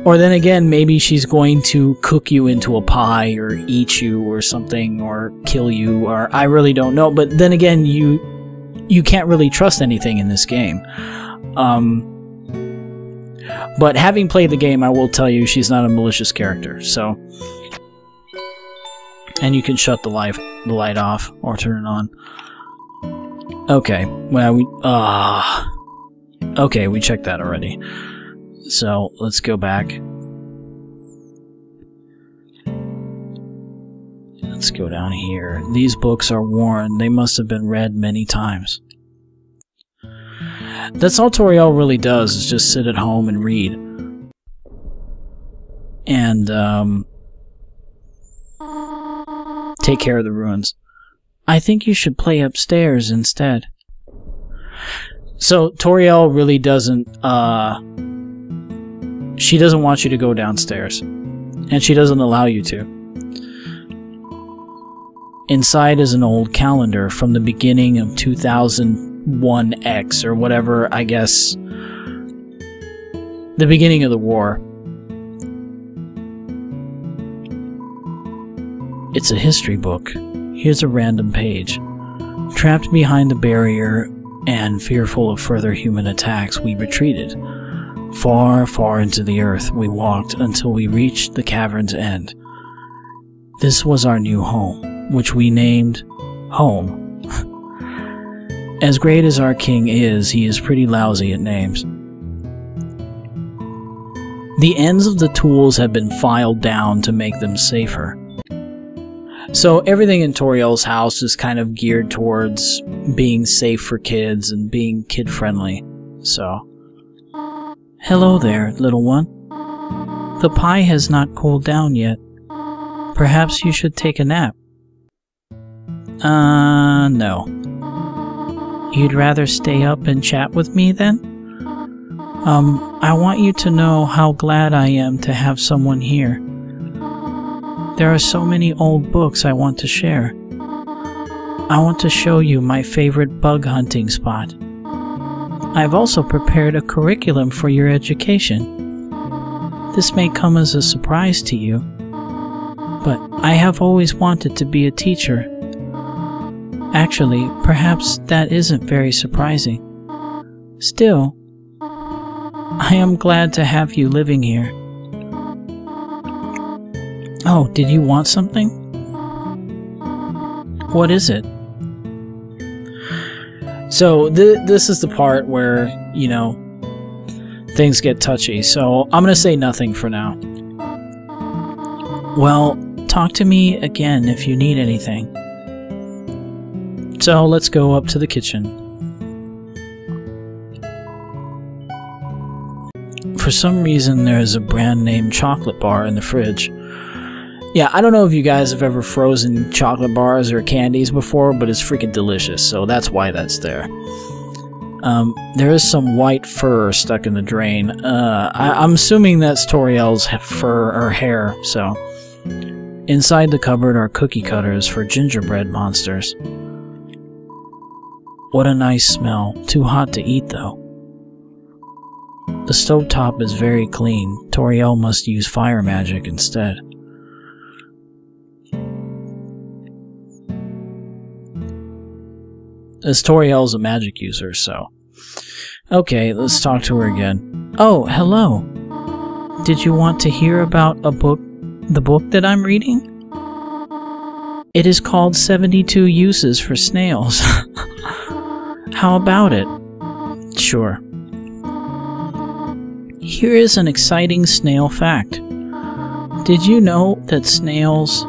Or then again, maybe she's going to cook you into a pie or eat you or something, or kill you, or I really don't know. But then again, you can't really trust anything in this game. But having played the game, I will tell you she's not a malicious character. So, and you can shut the light off or turn it on. Okay, okay, we checked that already. So, let's go back. Let's go down here. These books are worn. They must have been read many times. That's all Toriel really does, is just sit at home and read. And, take care of the ruins. I think you should play upstairs instead. So, Toriel really doesn't, she doesn't want you to go downstairs. And she doesn't allow you to. Inside is an old calendar from the beginning of 2001X, or whatever, I guess. The beginning of the war. It's a history book. Here's a random page. Trapped behind a barrier and fearful of further human attacks, we retreated. Far, far into the earth we walked until we reached the cavern's end. This was our new home, which we named Home. As great as our king is, he is pretty lousy at names. The ends of the tools have been filed down to make them safer. So everything in Toriel's house is kind of geared towards being safe for kids and being kid-friendly. So... Hello there, little one. The pie has not cooled down yet. Perhaps you should take a nap. No. You'd rather stay up and chat with me then? I want you to know how glad I am to have someone here. There are so many old books I want to share. I want to show you my favorite bug hunting spot. I've also prepared a curriculum for your education. This may come as a surprise to you, but I have always wanted to be a teacher. Actually, perhaps that isn't very surprising. Still, I am glad to have you living here. Oh, did you want something? What is it? So, this is the part where, you know, things get touchy. So, I'm going to say nothing for now. Well, talk to me again if you need anything. So, let's go up to the kitchen. For some reason, there's a brand name chocolate bar in the fridge. Yeah, I don't know if you guys have ever frozen chocolate bars or candies before, but it's freaking delicious, so that's why that's there. There is some white fur stuck in the drain. I'm assuming that's Toriel's fur or hair, so... Inside the cupboard are cookie cutters for gingerbread monsters. What a nice smell. Too hot to eat, though. The stovetop is very clean. Toriel must use fire magic instead. As Toriel's a magic user, so... Okay, let's talk to her again. Oh, hello! Did you want to hear about the book that I'm reading? It is called 72 Uses for Snails. How about it? Sure. Here is an exciting snail fact. Did you know that snails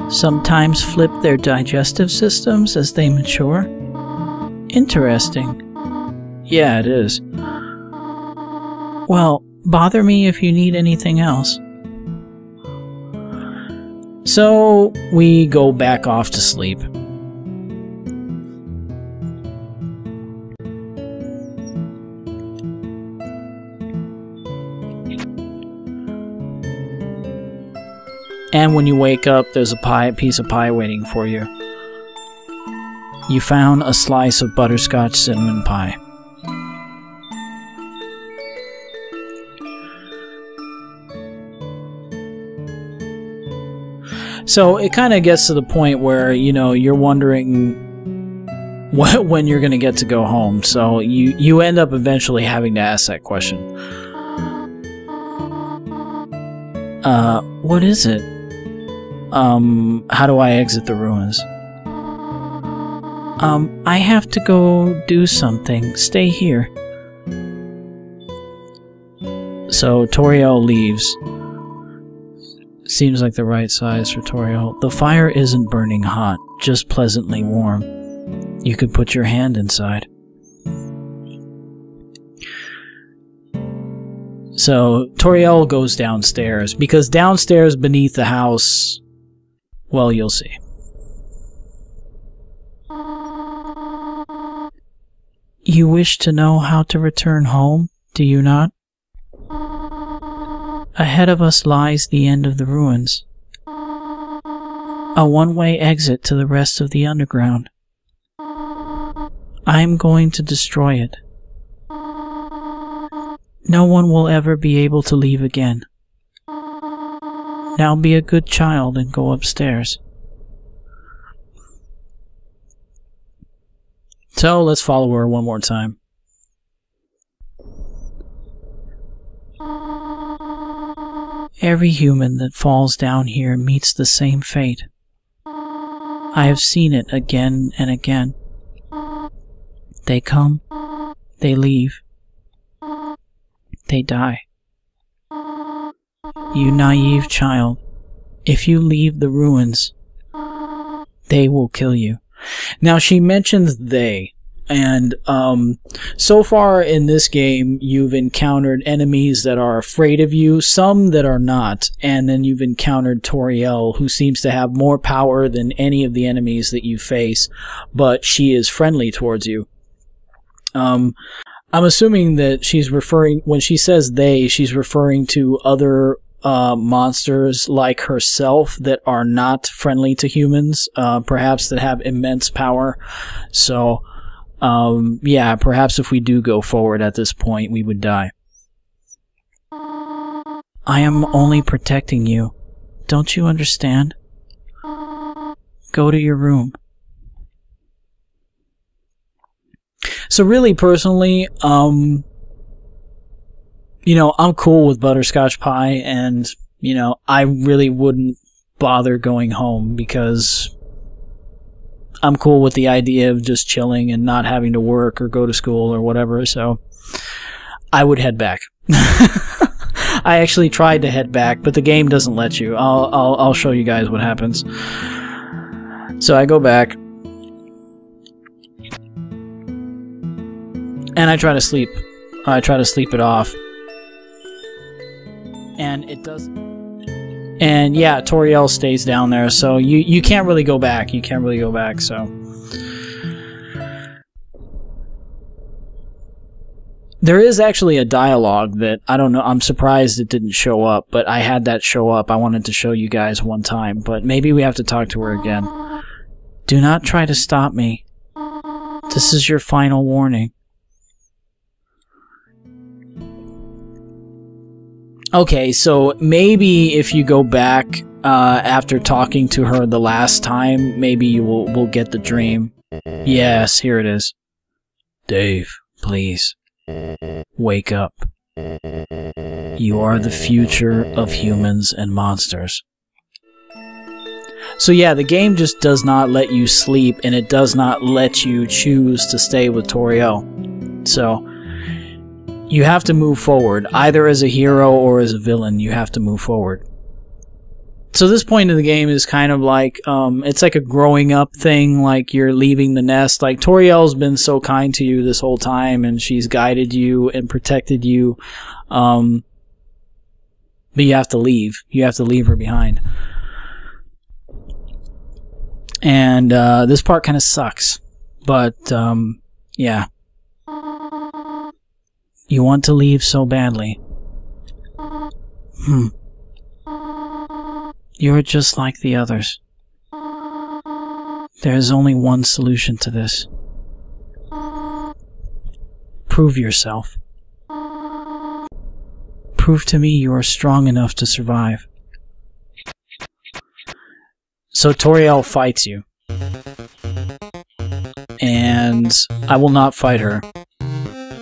sometimes flip their digestive systems as they mature? Interesting. Yeah, it is. Well, bother me if you need anything else. So, we go back off to sleep. And when you wake up, there's a piece of pie waiting for you. You found a slice of butterscotch cinnamon pie. So it kind of gets to the point where, you know, you're wondering when you're going to get to go home. So you end up eventually having to ask that question. What is it? How do I exit the ruins? I have to go do something. Stay here. So Toriel leaves. Seems like the right size for Toriel. The fire isn't burning hot, just pleasantly warm. You could put your hand inside. So Toriel goes downstairs, because downstairs beneath the house, well, you'll see. You wish to know how to return home, do you not? Ahead of us lies the end of the ruins. A one-way exit to the rest of the underground. I am going to destroy it. No one will ever be able to leave again. Now be a good child and go upstairs. So let's follow her one more time. Every human that falls down here meets the same fate. I have seen it again and again. They come, they leave, they die. You naive child, if you leave the ruins, they will kill you. Now she mentions they, and so far in this game you've encountered enemies that are afraid of you, some that are not, and then you've encountered Toriel, who seems to have more power than any of the enemies that you face, but she is friendly towards you. I'm assuming that she's referring, when she says they, she's referring to other monsters like herself that are not friendly to humans, perhaps that have immense power. So, yeah, perhaps if we do go forward at this point, we would die. I am only protecting you. Don't you understand? Go to your room. So really, personally, you know, I'm cool with butterscotch pie, and, you know, I really wouldn't bother going home because I'm cool with the idea of just chilling and not having to work or go to school or whatever, so I would head back. I actually tried to head back, but the game doesn't let you. I'll show you guys what happens. So I go back, and I try to sleep. I try to sleep it off. And it does. And yeah, Toriel stays down there, so you can't really go back. You can't really go back, so. There is actually a dialogue that, I don't know, I'm surprised it didn't show up, but I had that show up. I wanted to show you guys one time, but maybe we have to talk to her again. Do not try to stop me. This is your final warning. Okay, so maybe if you go back after talking to her the last time, maybe you will get the dream. Yes, here it is. Dave, please, wake up. You are the future of humans and monsters. So yeah, the game just does not let you sleep, and it does not let you choose to stay with Toriel. So you have to move forward, either as a hero or as a villain. You have to move forward. So this point in the game is kind of like, it's like a growing up thing, like you're leaving the nest. Like, Toriel's been so kind to you this whole time, and she's guided you and protected you, but you have to leave. You have to leave her behind. And this part kind of sucks, but yeah. You want to leave so badly. You're just like the others. There's only one solution to this. Prove yourself. Prove to me you are strong enough to survive. So Toriel fights you. And I will not fight her.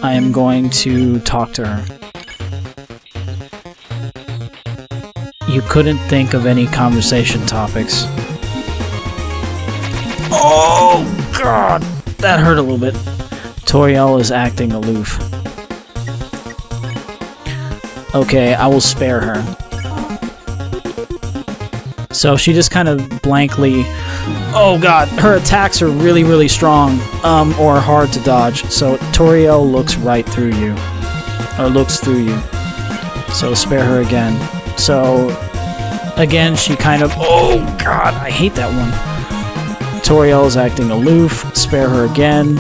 I am going to talk to her. You couldn't think of any conversation topics. Oh, God! That hurt a little bit. Toriel is acting aloof. Okay, I will spare her. So she just kind of blankly... Oh God, her attacks are really, really strong, or hard to dodge. So Toriel looks right through you. Or looks through you. So spare her again. So, again, she kind of... Oh, God, I hate that one. Toriel is acting aloof. Spare her again.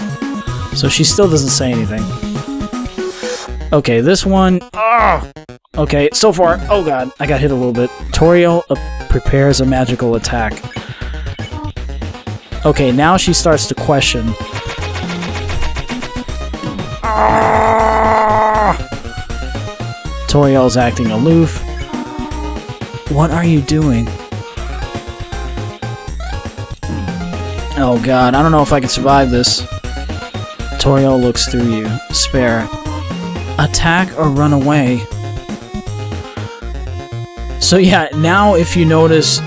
So she still doesn't say anything. Okay, this one... Oh! Okay, so far... Oh, God, I got hit a little bit. Toriel prepares a magical attack. Okay, now she starts to question. Toriel's acting aloof. What are you doing? Oh God, I don't know if I can survive this. Toriel looks through you. Spare. Attack or run away. So yeah, now if you notice,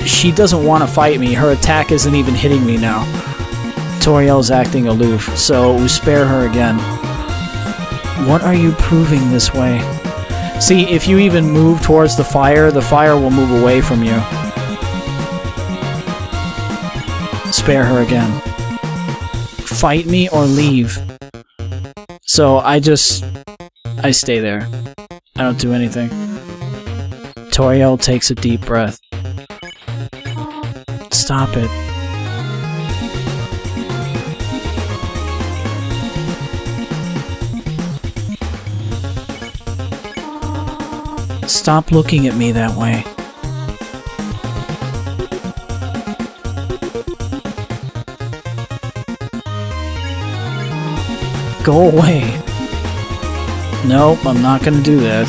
she doesn't want to fight me. Her attack isn't even hitting me now. Toriel's acting aloof, so we spare her again. What are you proving this way? See, if you even move towards the fire will move away from you. Spare her again. Fight me or leave. So I stay there. I don't do anything. Toriel takes a deep breath. Stop it. Stop looking at me that way. Go away. Nope, I'm not gonna do that.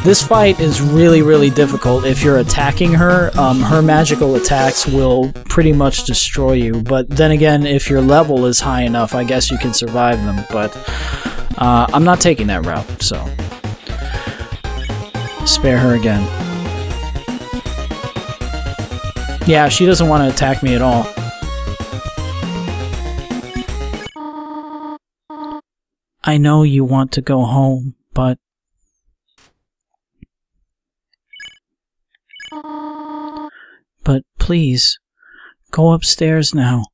This fight is really, really difficult. If you're attacking her, her magical attacks will pretty much destroy you. But then again, if your level is high enough, I guess you can survive them. But I'm not taking that route, so... Spare her again. Yeah, she doesn't want to attack me at all. I know you want to go home, but... But please, go upstairs now.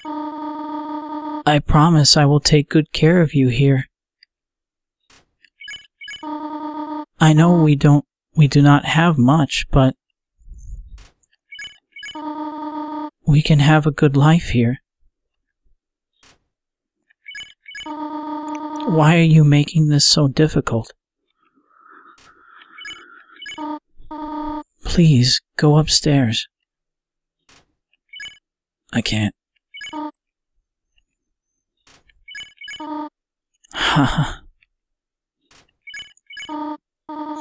I promise I will take good care of you here. I know we do not have much, but we can have a good life here. Why are you making this so difficult? Please, go upstairs. I can't. Haha.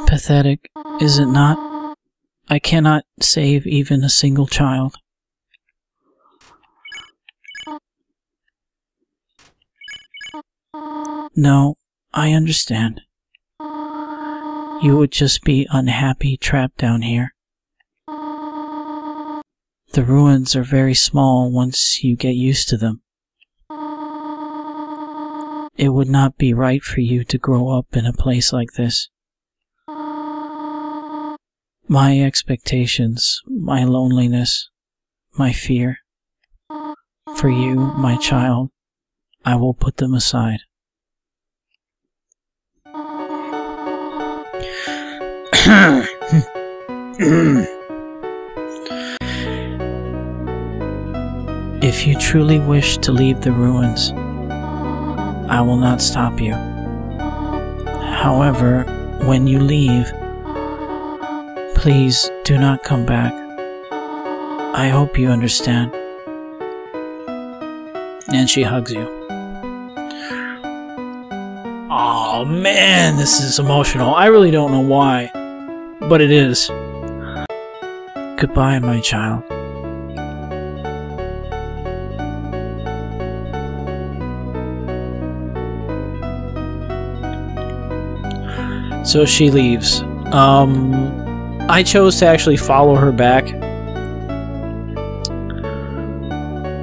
Pathetic, is it not? I cannot save even a single child. No, I understand. You would just be unhappy trapped down here. The ruins are very small once you get used to them. It would not be right for you to grow up in a place like this. My expectations, my loneliness, my fear. For you, my child, I will put them aside. If you truly wish to leave the ruins, I will not stop you. However, when you leave, please do not come back. I hope you understand. And she hugs you. Oh man, this is emotional. I really don't know why, but it is. Goodbye, my child. So she leaves. I chose to actually follow her back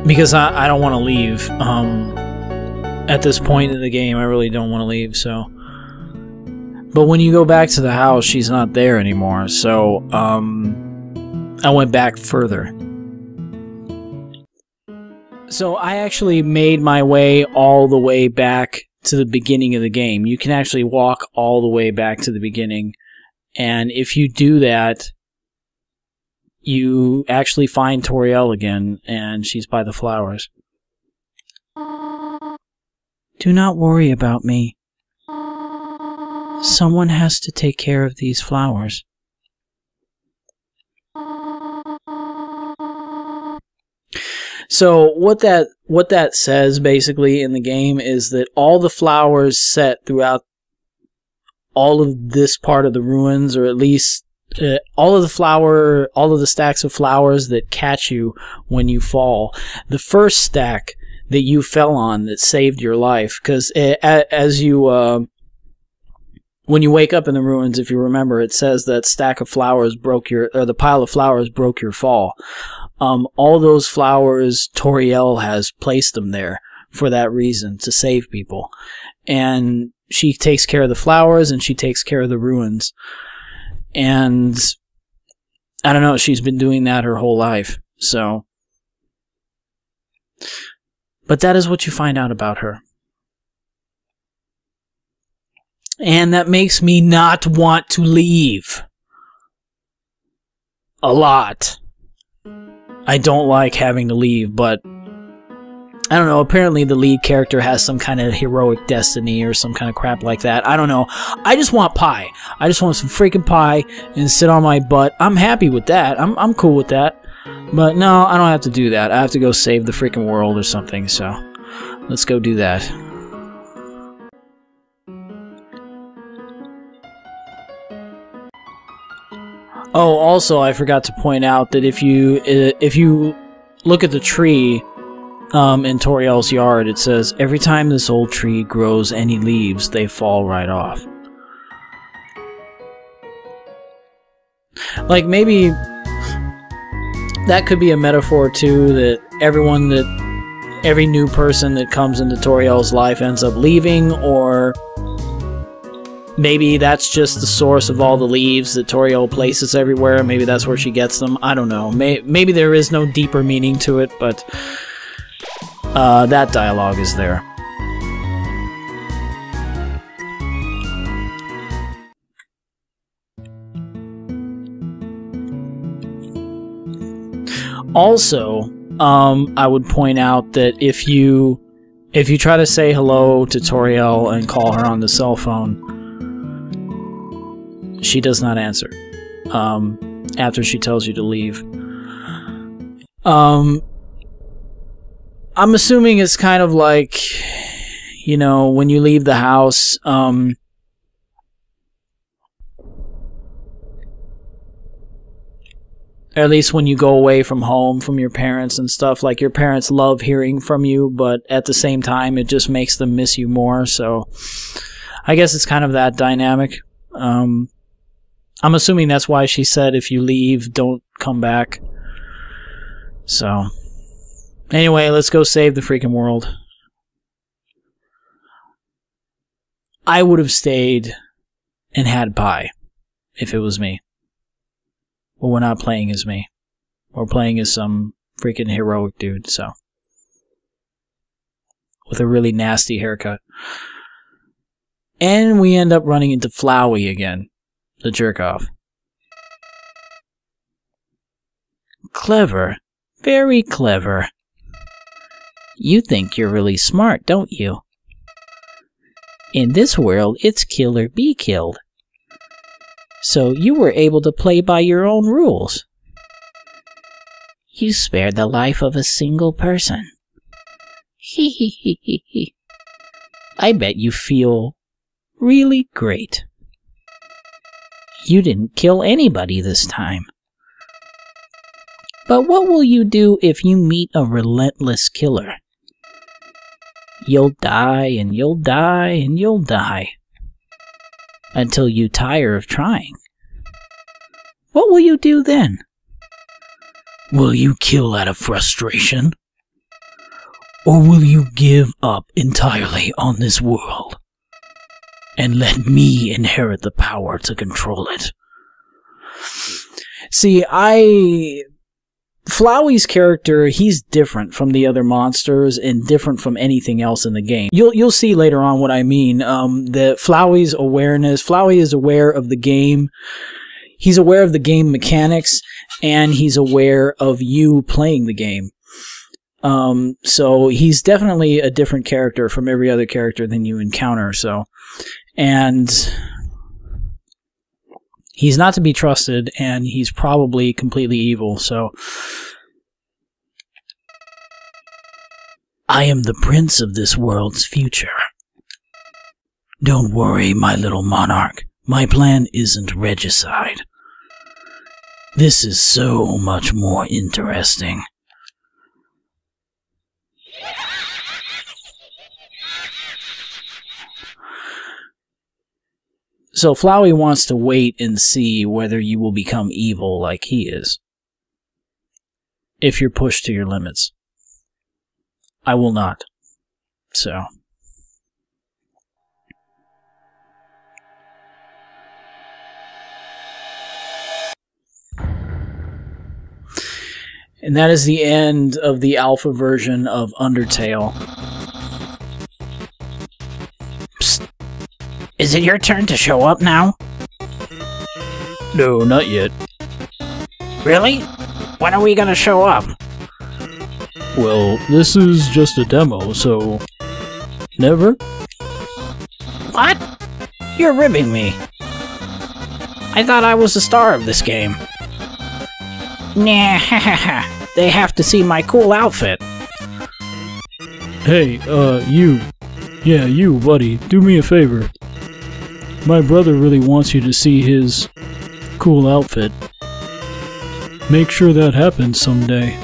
because I don't want to leave. At this point in the game, I really don't want to leave, so... But when you go back to the house, she's not there anymore, so, I went back further. So I actually made my way all the way back to the beginning of the game. You can actually walk all the way back to the beginning, and if you do that, you actually find Toriel again, and she's by the flowers. Do not worry about me. Someone has to take care of these flowers. So what that says basically in the game is that all the flowers set throughout all of this part of the ruins, or at least all of the stacks of flowers that catch you when you fall. The first stack that you fell on that saved your life, because as you when you wake up in the ruins, if you remember, it says that stack of flowers the pile of flowers broke your fall. All those flowers, Toriel has placed them there for that reason, to save people. And she takes care of the flowers, and she takes care of the ruins. And I don't know, she's been doing that her whole life, so... But that is what you find out about her. And that makes me not want to leave. A lot. I don't like having to leave, but... I don't know, apparently the lead character has some kind of heroic destiny or some kind of crap like that. I don't know. I just want pie. I just want some freaking pie and sit on my butt. I'm happy with that. I'm cool with that. But no, I don't have to do that. I have to go save the freaking world or something, so let's go do that. Oh, also, I forgot to point out that if you look at the tree in Toriel's yard, it says, every time this old tree grows any leaves, they fall right off. Like, maybe that could be a metaphor, too, that every new person that comes into Toriel's life ends up leaving, or maybe that's just the source of all the leaves that Toriel places everywhere. Maybe that's where she gets them. I don't know. Maybe there is no deeper meaning to it, but that dialogue is there. Also, I would point out that if you try to say hello to Toriel and call her on the cell phone, she does not answer after she tells you to leave. I'm assuming it's kind of like, you know, when you leave the house, at least when you go away from home, from your parents and stuff, like your parents love hearing from you, but at the same time, it just makes them miss you more, so I guess it's kind of that dynamic. I'm assuming that's why she said if you leave, don't come back. So, anyway, let's go save the freaking world. I would have stayed and had pie if it was me. But we're not playing as me. We're playing as some freaking heroic dude, so. With a really nasty haircut. And we end up running into Flowey again. The jerk-off. Clever. Very clever. You think you're really smart, don't you? In this world, it's kill or be killed. So you were able to play by your own rules. You spared the life of a single person. Hee hee hee hee hee. I bet you feel really great. You didn't kill anybody this time. But what will you do if you meet a relentless killer? You'll die and you'll die and you'll die. Until you tire of trying. What will you do then? Will you kill out of frustration? Or will you give up entirely on this world? And let me inherit the power to control it? See, Flowey's character, he's different from the other monsters and different from anything else in the game. You'll see later on what I mean. That Flowey's awareness, Flowey is aware of the game. He's aware of the game mechanics, and he's aware of you playing the game. So he's definitely a different character from every other character than you encounter. So, and he's not to be trusted, and he's probably completely evil, so. I am the prince of this world's future. Don't worry, my little monarch. My plan isn't regicide. This is so much more interesting. So Flowey wants to wait and see whether you will become evil like he is. If you're pushed to your limits. I will not. So. And that is the end of the alpha version of Undertale. Psst. Is it your turn to show up now? No, not yet. Really? When are we gonna show up? Well, this is just a demo, so... Never? What? You're ribbing me. I thought I was the star of this game. Nah, hahaha. They have to see my cool outfit. Hey, you. Yeah, you, buddy. Do me a favor. My brother really wants you to see his cool outfit. Make sure that happens someday.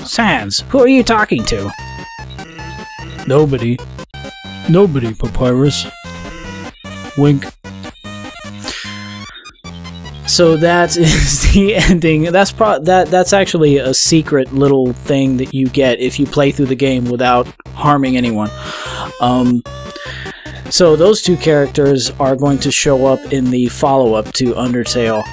Sans, who are you talking to? Nobody. Nobody, Papyrus. Wink. So that is the ending. That's actually a secret little thing that you get if you play through the game without harming anyone. So those two characters are going to show up in the follow-up to Undertale.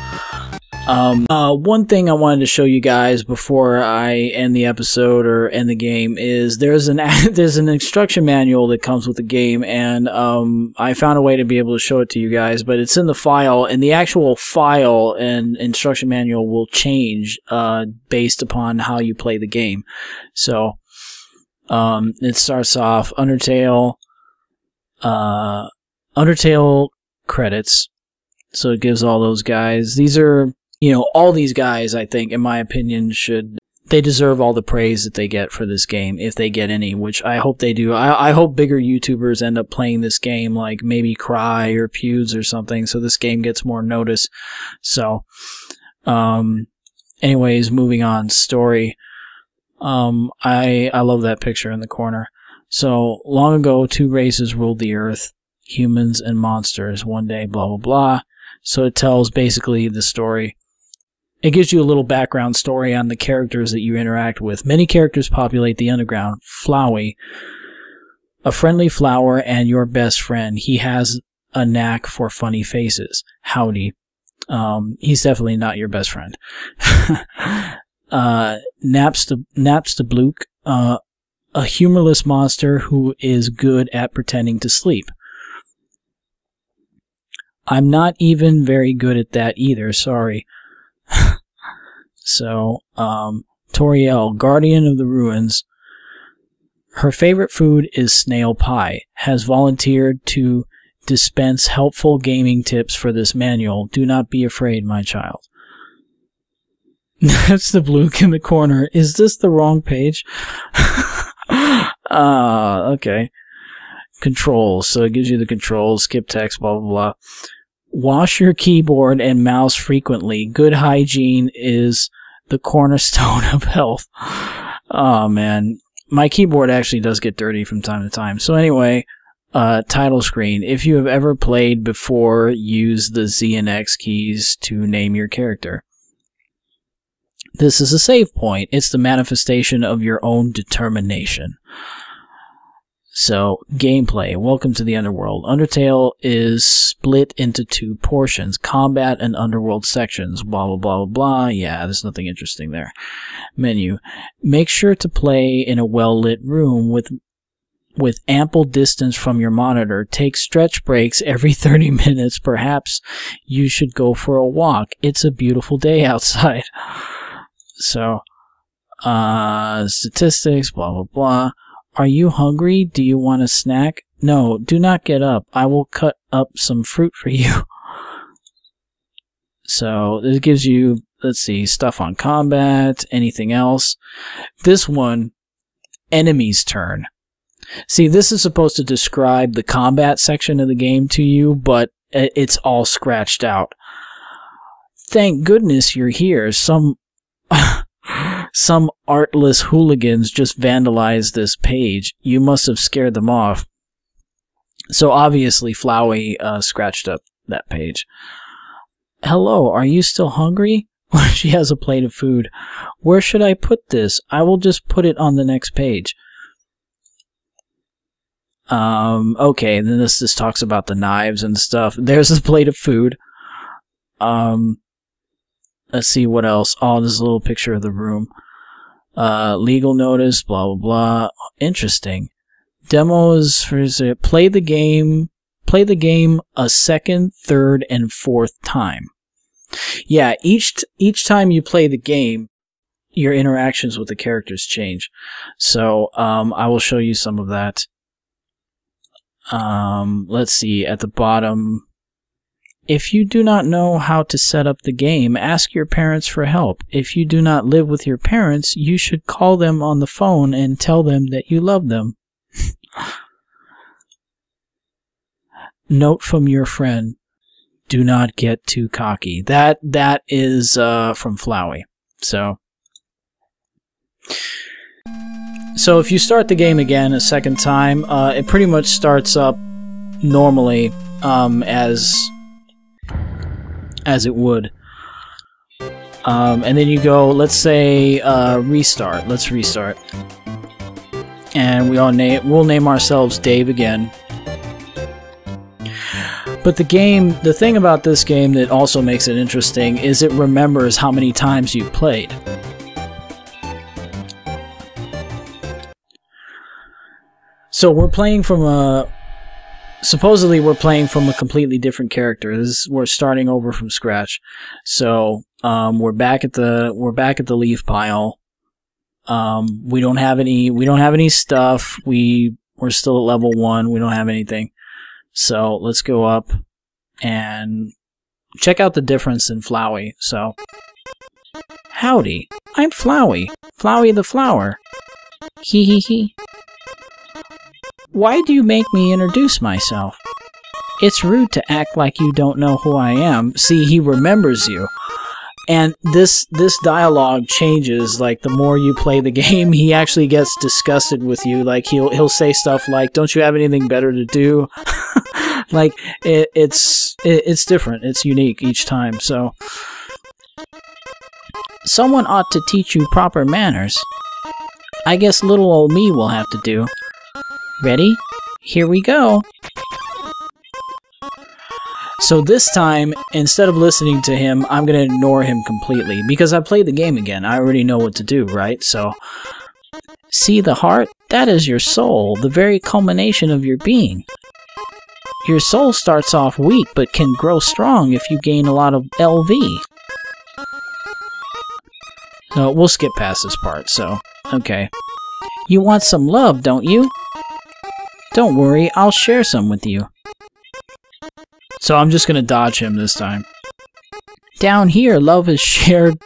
One thing I wanted to show you guys before I end the episode or end the game is there's an instruction manual that comes with the game, and I found a way to be able to show it to you guys, but it's in the file, and the actual file and instruction manual will change based upon how you play the game. So it starts off Undertale credits. So it gives all those guys. These are, you know, all these guys, I think, in my opinion, they deserve all the praise that they get for this game, if they get any, which I hope they do. I hope bigger YouTubers end up playing this game, like maybe Cry or Pewds or something, so this game gets more notice. So, anyways, moving on, story. I love that picture in the corner. So, long ago, two races ruled the earth, humans and monsters. One day, blah, blah, blah. So it tells basically the story. it gives you a little background story on the characters that you interact with. Many characters populate the underground. Flowey, a friendly flower and your best friend. He has a knack for funny faces. Howdy. He's definitely not your best friend. Napstablook, a humorless monster who is good at pretending to sleep. I'm not even very good at that either, sorry. So, Toriel, guardian of the ruins. Her favorite food is snail pie. Has volunteered to dispense helpful gaming tips for this manual. Do not be afraid, my child. That's the blue in the corner. Is this the wrong page? Okay. Controls. So it gives you the controls. Skip text, blah, blah, blah. Wash your keyboard and mouse frequently. Good hygiene is the cornerstone of health. Oh, man. My keyboard actually does get dirty from time to time. So anyway, title screen. If you have ever played before, use the Z and X keys to name your character. This is a save point. It's the manifestation of your own determination. So, gameplay. Welcome to the Underworld. Undertale is split into two portions. Combat and Underworld sections. Blah, blah, blah, blah, blah. Yeah, there's nothing interesting there. Menu. Make sure to play in a well-lit room with ample distance from your monitor. Take stretch breaks every 30 minutes. Perhaps you should go for a walk. It's a beautiful day outside. So, statistics, blah, blah, blah. Are you hungry? Do you want a snack? No, do not get up. I will cut up some fruit for you. So, this gives you, let's see, stuff on combat, anything else. This one, enemy's turn. See, this is supposed to describe the combat section of the game to you, but it's all scratched out. Thank goodness you're here. Some artless hooligans just vandalized this page. You must have scared them off. So obviously Flowey scratched up that page. Hello, are you still hungry? She has a plate of food. Where should I put this? I will just put it on the next page. Okay, then this talks about the knives and stuff. There's a plate of food. Let's see what else. Oh, there's a little picture of the room. Legal notice, blah, blah, blah. Interesting. Demos, play the game a second, third, and fourth time. Yeah, each time you play the game, your interactions with the characters change. So, I will show you some of that. Let's see, at the bottom. If you do not know how to set up the game, ask your parents for help. If you do not live with your parents, you should call them on the phone and tell them that you love them. Note from your friend, do not get too cocky. That is from Flowey. So if you start the game again a second time, it pretty much starts up normally as it would. And then you go, let's say, restart. Let's restart. And we'll name ourselves Dave again. But the thing about this game that also makes it interesting is it remembers how many times you've played. So we're playing from supposedly we're playing from a completely different character. We're starting over from scratch. So we're back at the leaf pile. We don't have any stuff. We're still at level 1. We don't have anything. So let's go up and check out the difference in Flowey. So, howdy, I'm Flowey. Flowey the flower. Hee hee hee. Why do you make me introduce myself? It's rude to act like you don't know who I am. See, he remembers you. And this dialogue changes, like, the more you play the game. He actually gets disgusted with you. Like, he'll say stuff like, don't you have anything better to do? Like, it's different. It's unique each time, so... Someone ought to teach you proper manners. I guess little old me will have to do. Ready? Here we go. So this time, instead of listening to him, I'm going to ignore him completely, because I played the game again. I already know what to do, right? So, see the heart? That is your soul, the very culmination of your being. Your soul starts off weak, but can grow strong if you gain a lot of LV. So, we'll skip past this part, so, okay. You want some love, don't you? Don't worry, I'll share some with you. So I'm just gonna dodge him this time. Down here, love is shared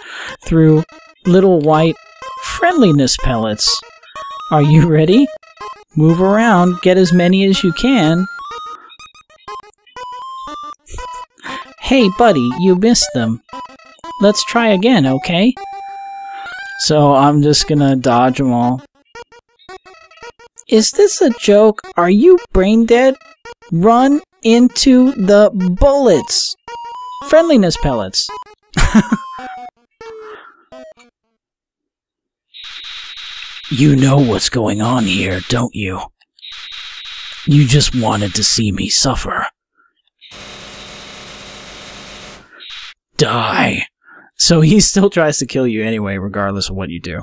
through little white friendliness pellets. Are you ready? Move around, get as many as you can. Hey buddy, you missed them. Let's try again, okay? So I'm just gonna dodge them all. Is this a joke? Are you brain dead? Run into the bullets! Friendliness pellets. You know what's going on here, don't you? You just wanted to see me suffer. Die. So he still tries to kill you anyway, regardless of what you do.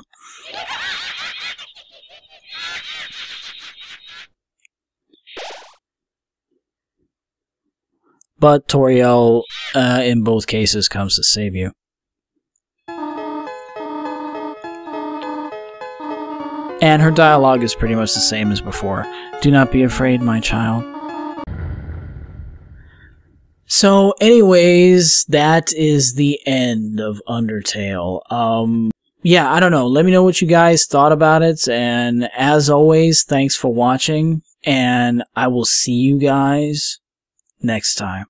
But Toriel, in both cases, comes to save you. And her dialogue is pretty much the same as before. Do not be afraid, my child. So, anyways, that is the end of Undertale. Yeah, I don't know. Let me know what you guys thought about it. And as always, thanks for watching. And I will see you guys next time.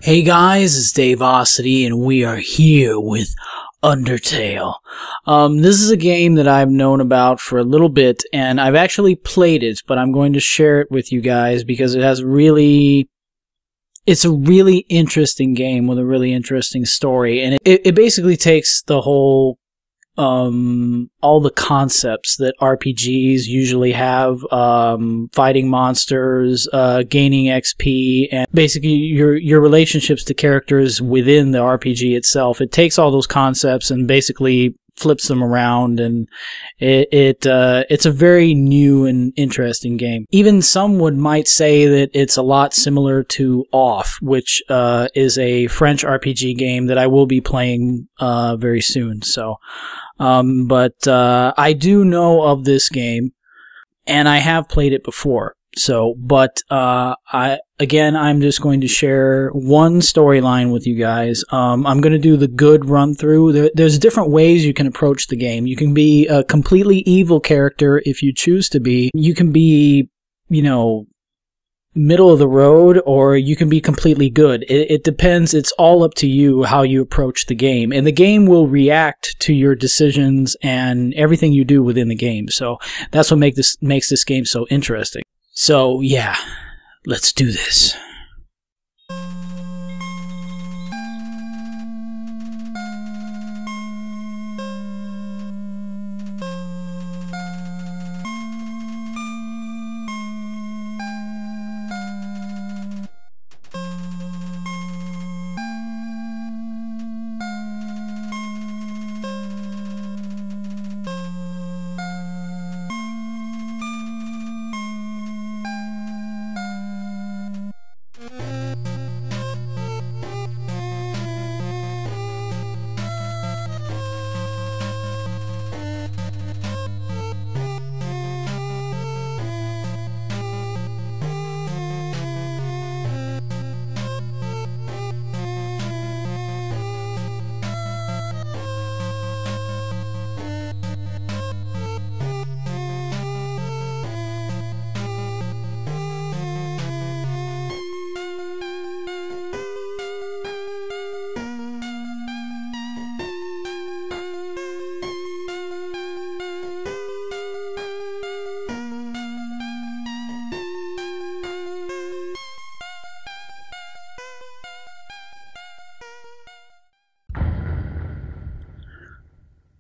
Hey guys, it's Davosity, and we are here with Undertale. This is a game that I've known about for a little bit, and I've actually played it, but I'm going to share it with you guys because it has it's a really interesting game with a really interesting story, and it basically takes the whole all the concepts that RPGs usually have, fighting monsters, gaining XP, and basically your relationships to characters within the RPG itself. It takes all those concepts and basically flips them around, and it's a very new and interesting game. Even some might say that it's a lot similar to Off, which is a French RPG game that I will be playing very soon. So, but I do know of this game, and I have played it before. So, but I'm just going to share one storyline with you guys. I'm going to do the good run through. There's different ways you can approach the game. You can be a completely evil character if you choose to be. You can be, you know, middle of the road, or you can be completely good. It depends. It's all up to you how you approach the game, and the game will react to your decisions and everything you do within the game. So that's what makes this game so interesting. So yeah, let's do this.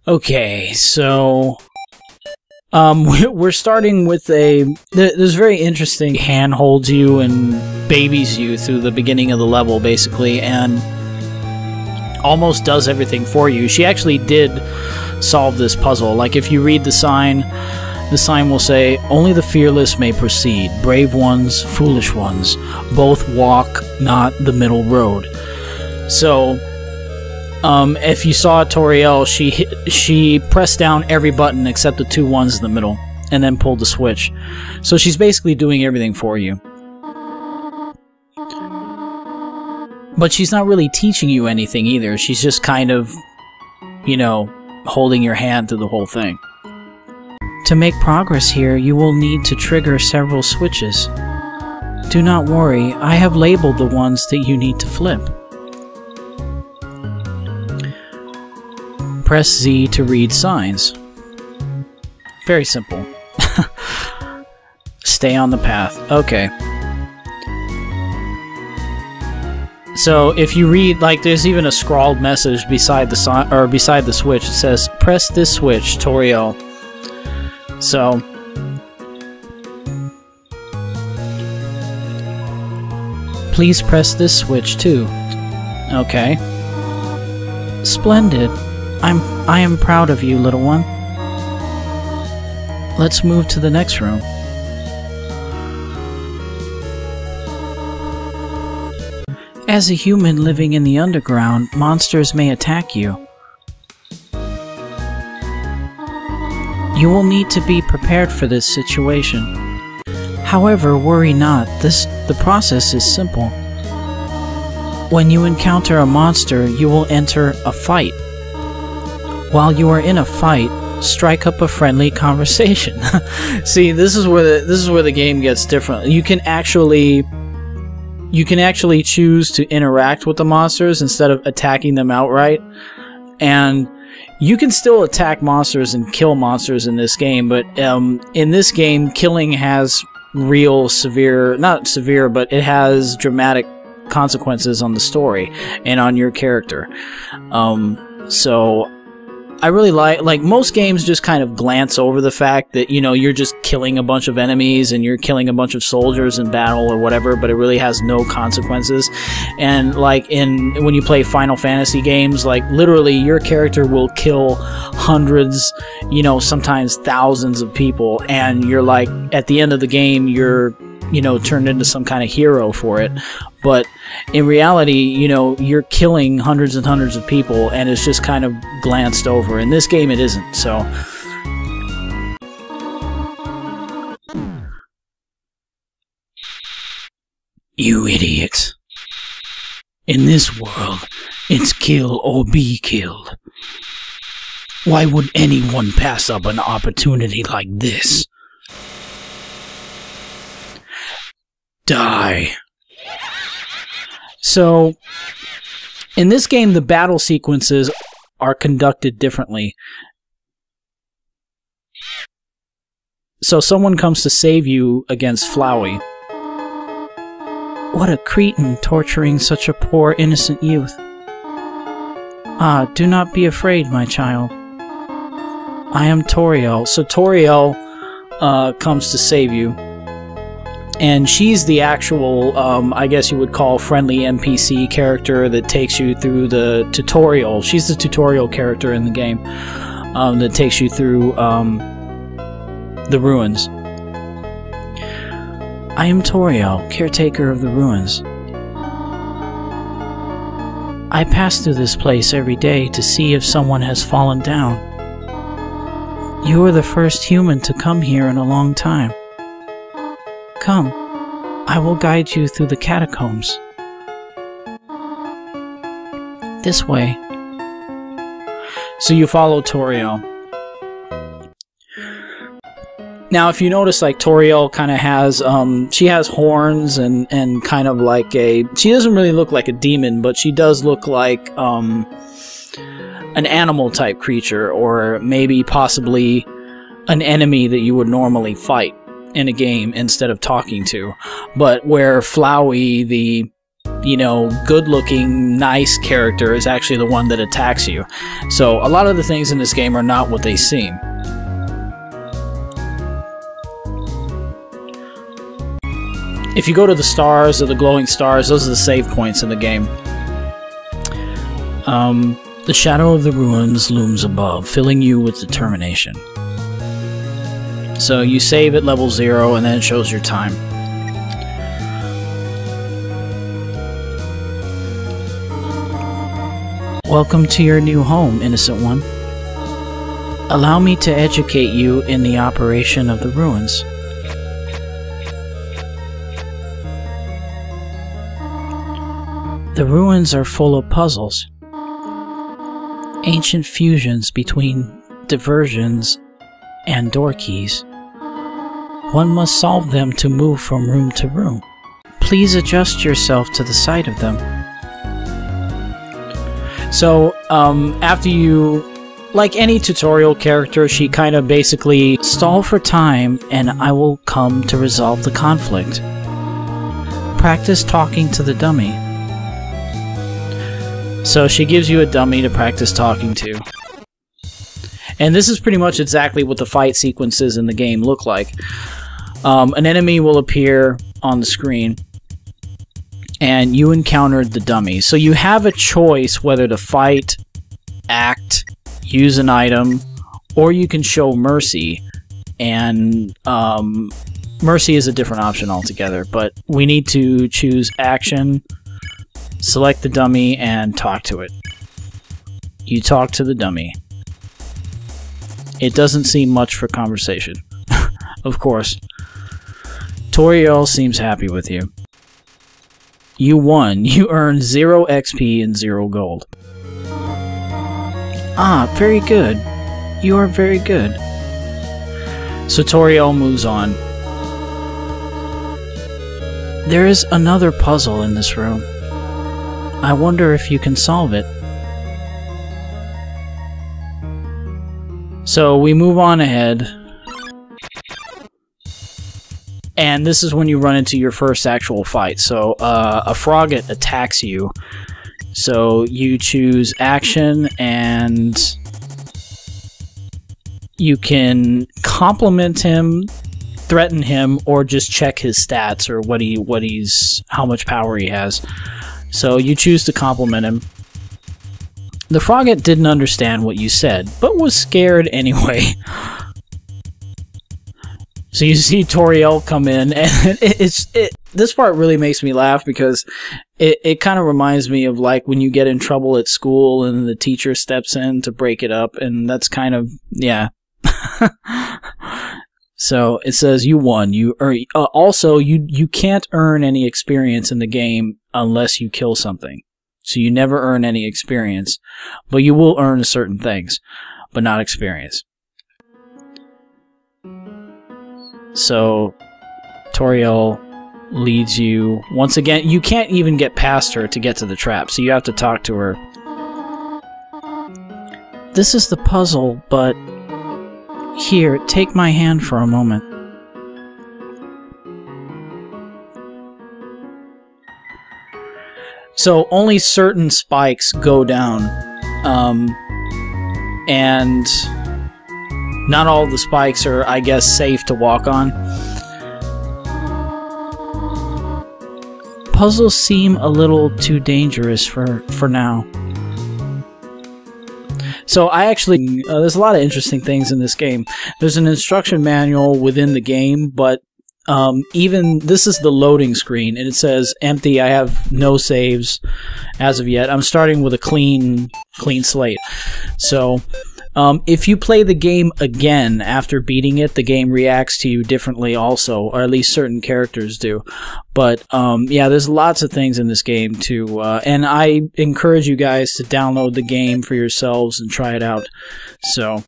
Okay, so we're starting with this very interesting hand holds you and babies you through the beginning of the level, basically, and almost does everything for you. She actually did solve this puzzle. Like, if you read the sign will say, "Only the fearless may proceed. Brave ones, foolish ones. Both walk not the middle road." So, if you saw Toriel, she pressed down every button except the 2 ones in the middle, and then pulled the switch. So she's basically doing everything for you. But she's not really teaching you anything either. She's just kind of, you know, holding your hand through the whole thing. To make progress here, you will need to trigger several switches. Do not worry, I have labeled the ones that you need to flip. Press Z to read signs. Very simple. Stay on the path. Okay. So if you read, like, there's even a scrawled message beside the sign or beside the switch. It says, "Press this switch, Toriel." So please press this switch too. Okay. Splendid. I am proud of you, little one. Let's move to the next room. As a human living in the underground, monsters may attack you. You will need to be prepared for this situation. However, worry not, the process is simple. When you encounter a monster, you will enter a fight. While you are in a fight, strike up a friendly conversation. See, this is where the game gets different. You can actually choose to interact with the monsters instead of attacking them outright. And you can still attack monsters and kill monsters in this game, but in this game, killing has real severe, not severe, but it has dramatic consequences on the story and on your character. So I really like most games just kind of glance over the fact that, you know, you're just killing a bunch of enemies and you're killing a bunch of soldiers in battle or whatever, but it really has no consequences. And like when you play Final Fantasy games, like literally your character will kill hundreds, you know, sometimes thousands of people, and you're like, at the end of the game, you're, you know, turned into some kind of hero for it. But in reality, you know, you're killing hundreds and hundreds of people, and it's just kind of glanced over. In this game, it isn't, so. You idiot. In this world, it's kill or be killed. Why would anyone pass up an opportunity like this? Die. So, in this game, the battle sequences are conducted differently. So someone comes to save you against Flowey. What a cretin torturing such a poor innocent youth. Ah, do not be afraid, my child. I am Toriel. So Toriel comes to save you. And she's the actual, I guess you would call, friendly NPC character that takes you through the tutorial. She's the tutorial character in the game that takes you through the ruins. I am Toriel, caretaker of the ruins. I pass through this place every day to see if someone has fallen down. You are the first human to come here in a long time. Come, I will guide you through the catacombs. This way. So you follow Toriel. Now, if you notice, like, Toriel kind of has, she has horns and kind of like she doesn't really look like a demon, but she does look like, an animal-type creature, or maybe possibly an enemy that you would normally fight in a game instead of talking to. But where Flowey, the you know, good-looking, nice character is actually the one that attacks you. So a lot of the things in this game are not what they seem. If you go to the stars or the glowing stars, those are the save points in the game. The shadow of the ruins looms above, filling you with determination. So you save at level 0 and then it shows your time. Welcome to your new home, innocent one. Allow me to educate you in the operation of the ruins. The ruins are full of puzzles. Ancient fusions between diversions and door keys. One must solve them to move from room to room. Please adjust yourself to the sight of them. So, after you, like any tutorial character, she kind of basically stall for time and I will come to resolve the conflict. Practice talking to the dummy. So she gives you a dummy to practice talking to. And this is pretty much exactly what the fight sequences in the game look like. An enemy will appear on the screen, and you encountered the dummy. So you have a choice whether to fight, act, use an item, or you can show mercy. And mercy is a different option altogether, but we need to choose action, select the dummy, and talk to it. You talk to the dummy. It doesn't seem much for conversation. Of course. Toriel seems happy with you. You won. You earned 0 XP and 0 gold. Ah, very good. You are very good. So Toriel moves on. There is another puzzle in this room. I wonder if you can solve it. So we move on ahead. And this is when you run into your first actual fight. So a frogget attacks you. So you choose action, and you can compliment him, threaten him, or just check his stats or how much power he has. So you choose to compliment him. The frogget didn't understand what you said, but was scared anyway. So you see Toriel come in, and this part really makes me laugh because it kind of reminds me of like when you get in trouble at school and the teacher steps in to break it up, and that's kind of, yeah. So it says you won. Also, you can't earn any experience in the game unless you kill something. So you never earn any experience, but you will earn certain things, but not experience. So Toriel leads you. Once again, you can't even get past her to get to the trap, so you have to talk to her. This is the puzzle, but here, take my hand for a moment. So only certain spikes go down, and not all the spikes are, I guess, safe to walk on. Puzzles seem a little too dangerous for now. So I actually, there's a lot of interesting things in this game. There's an instruction manual within the game, but even this is the loading screen, and it says empty. I have no saves as of yet. I'm starting with a clean slate. So if you play the game again after beating it, the game reacts to you differently also, or at least certain characters do. But yeah, there's lots of things in this game too, and I encourage you guys to download the game for yourselves and try it out. So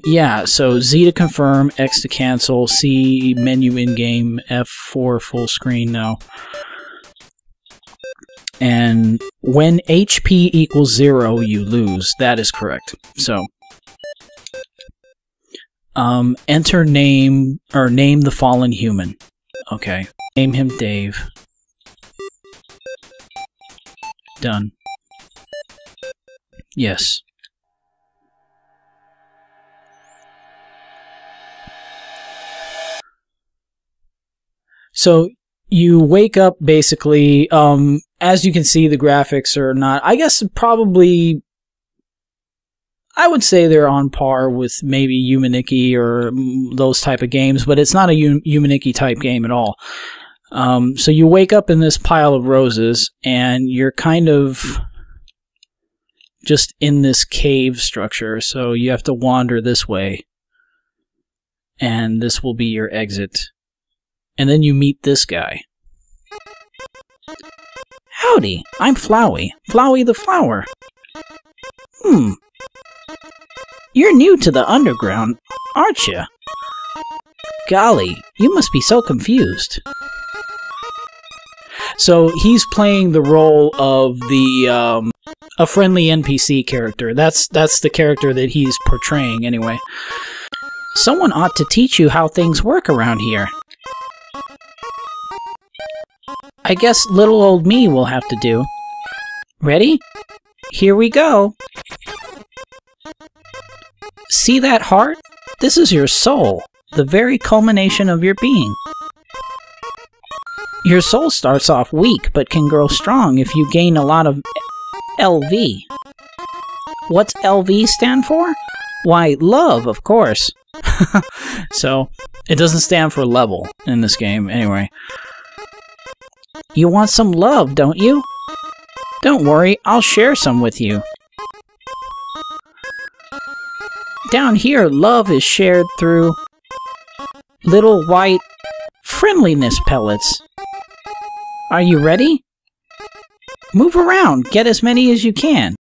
yeah, so Z to confirm, X to cancel, C menu in-game, F4 full screen now. And when HP equals 0, you lose. That is correct. So, enter name, or name the fallen human. Okay. Name him Dave. Done. Yes. So you wake up basically, as you can see, the graphics are not, I guess probably, I would say they're on par with maybe Humaniki or those type of games, but it's not a Humaniki type game at all. So you wake up in this pile of roses, and you're kind of just in this cave structure, so you have to wander this way, and this will be your exit. And then you meet this guy. Howdy, I'm Flowey. Flowey the Flower. You're new to the underground, aren't you? Golly, you must be so confused. So he's playing the role of the a friendly NPC character. That's the character that he's portraying anyway. Someone ought to teach you how things work around here. I guess little old me will have to do. Ready? Here we go. See that heart? This is your soul, the very culmination of your being. Your soul starts off weak, but can grow strong if you gain a lot of LV. What's LV stand for? Why, love, of course. So, it doesn't stand for level in this game, anyway. You want some love, don't you? Don't worry, I'll share some with you. Down here, love is shared through little white friendliness pellets. Are you ready? Move around, get as many as you can.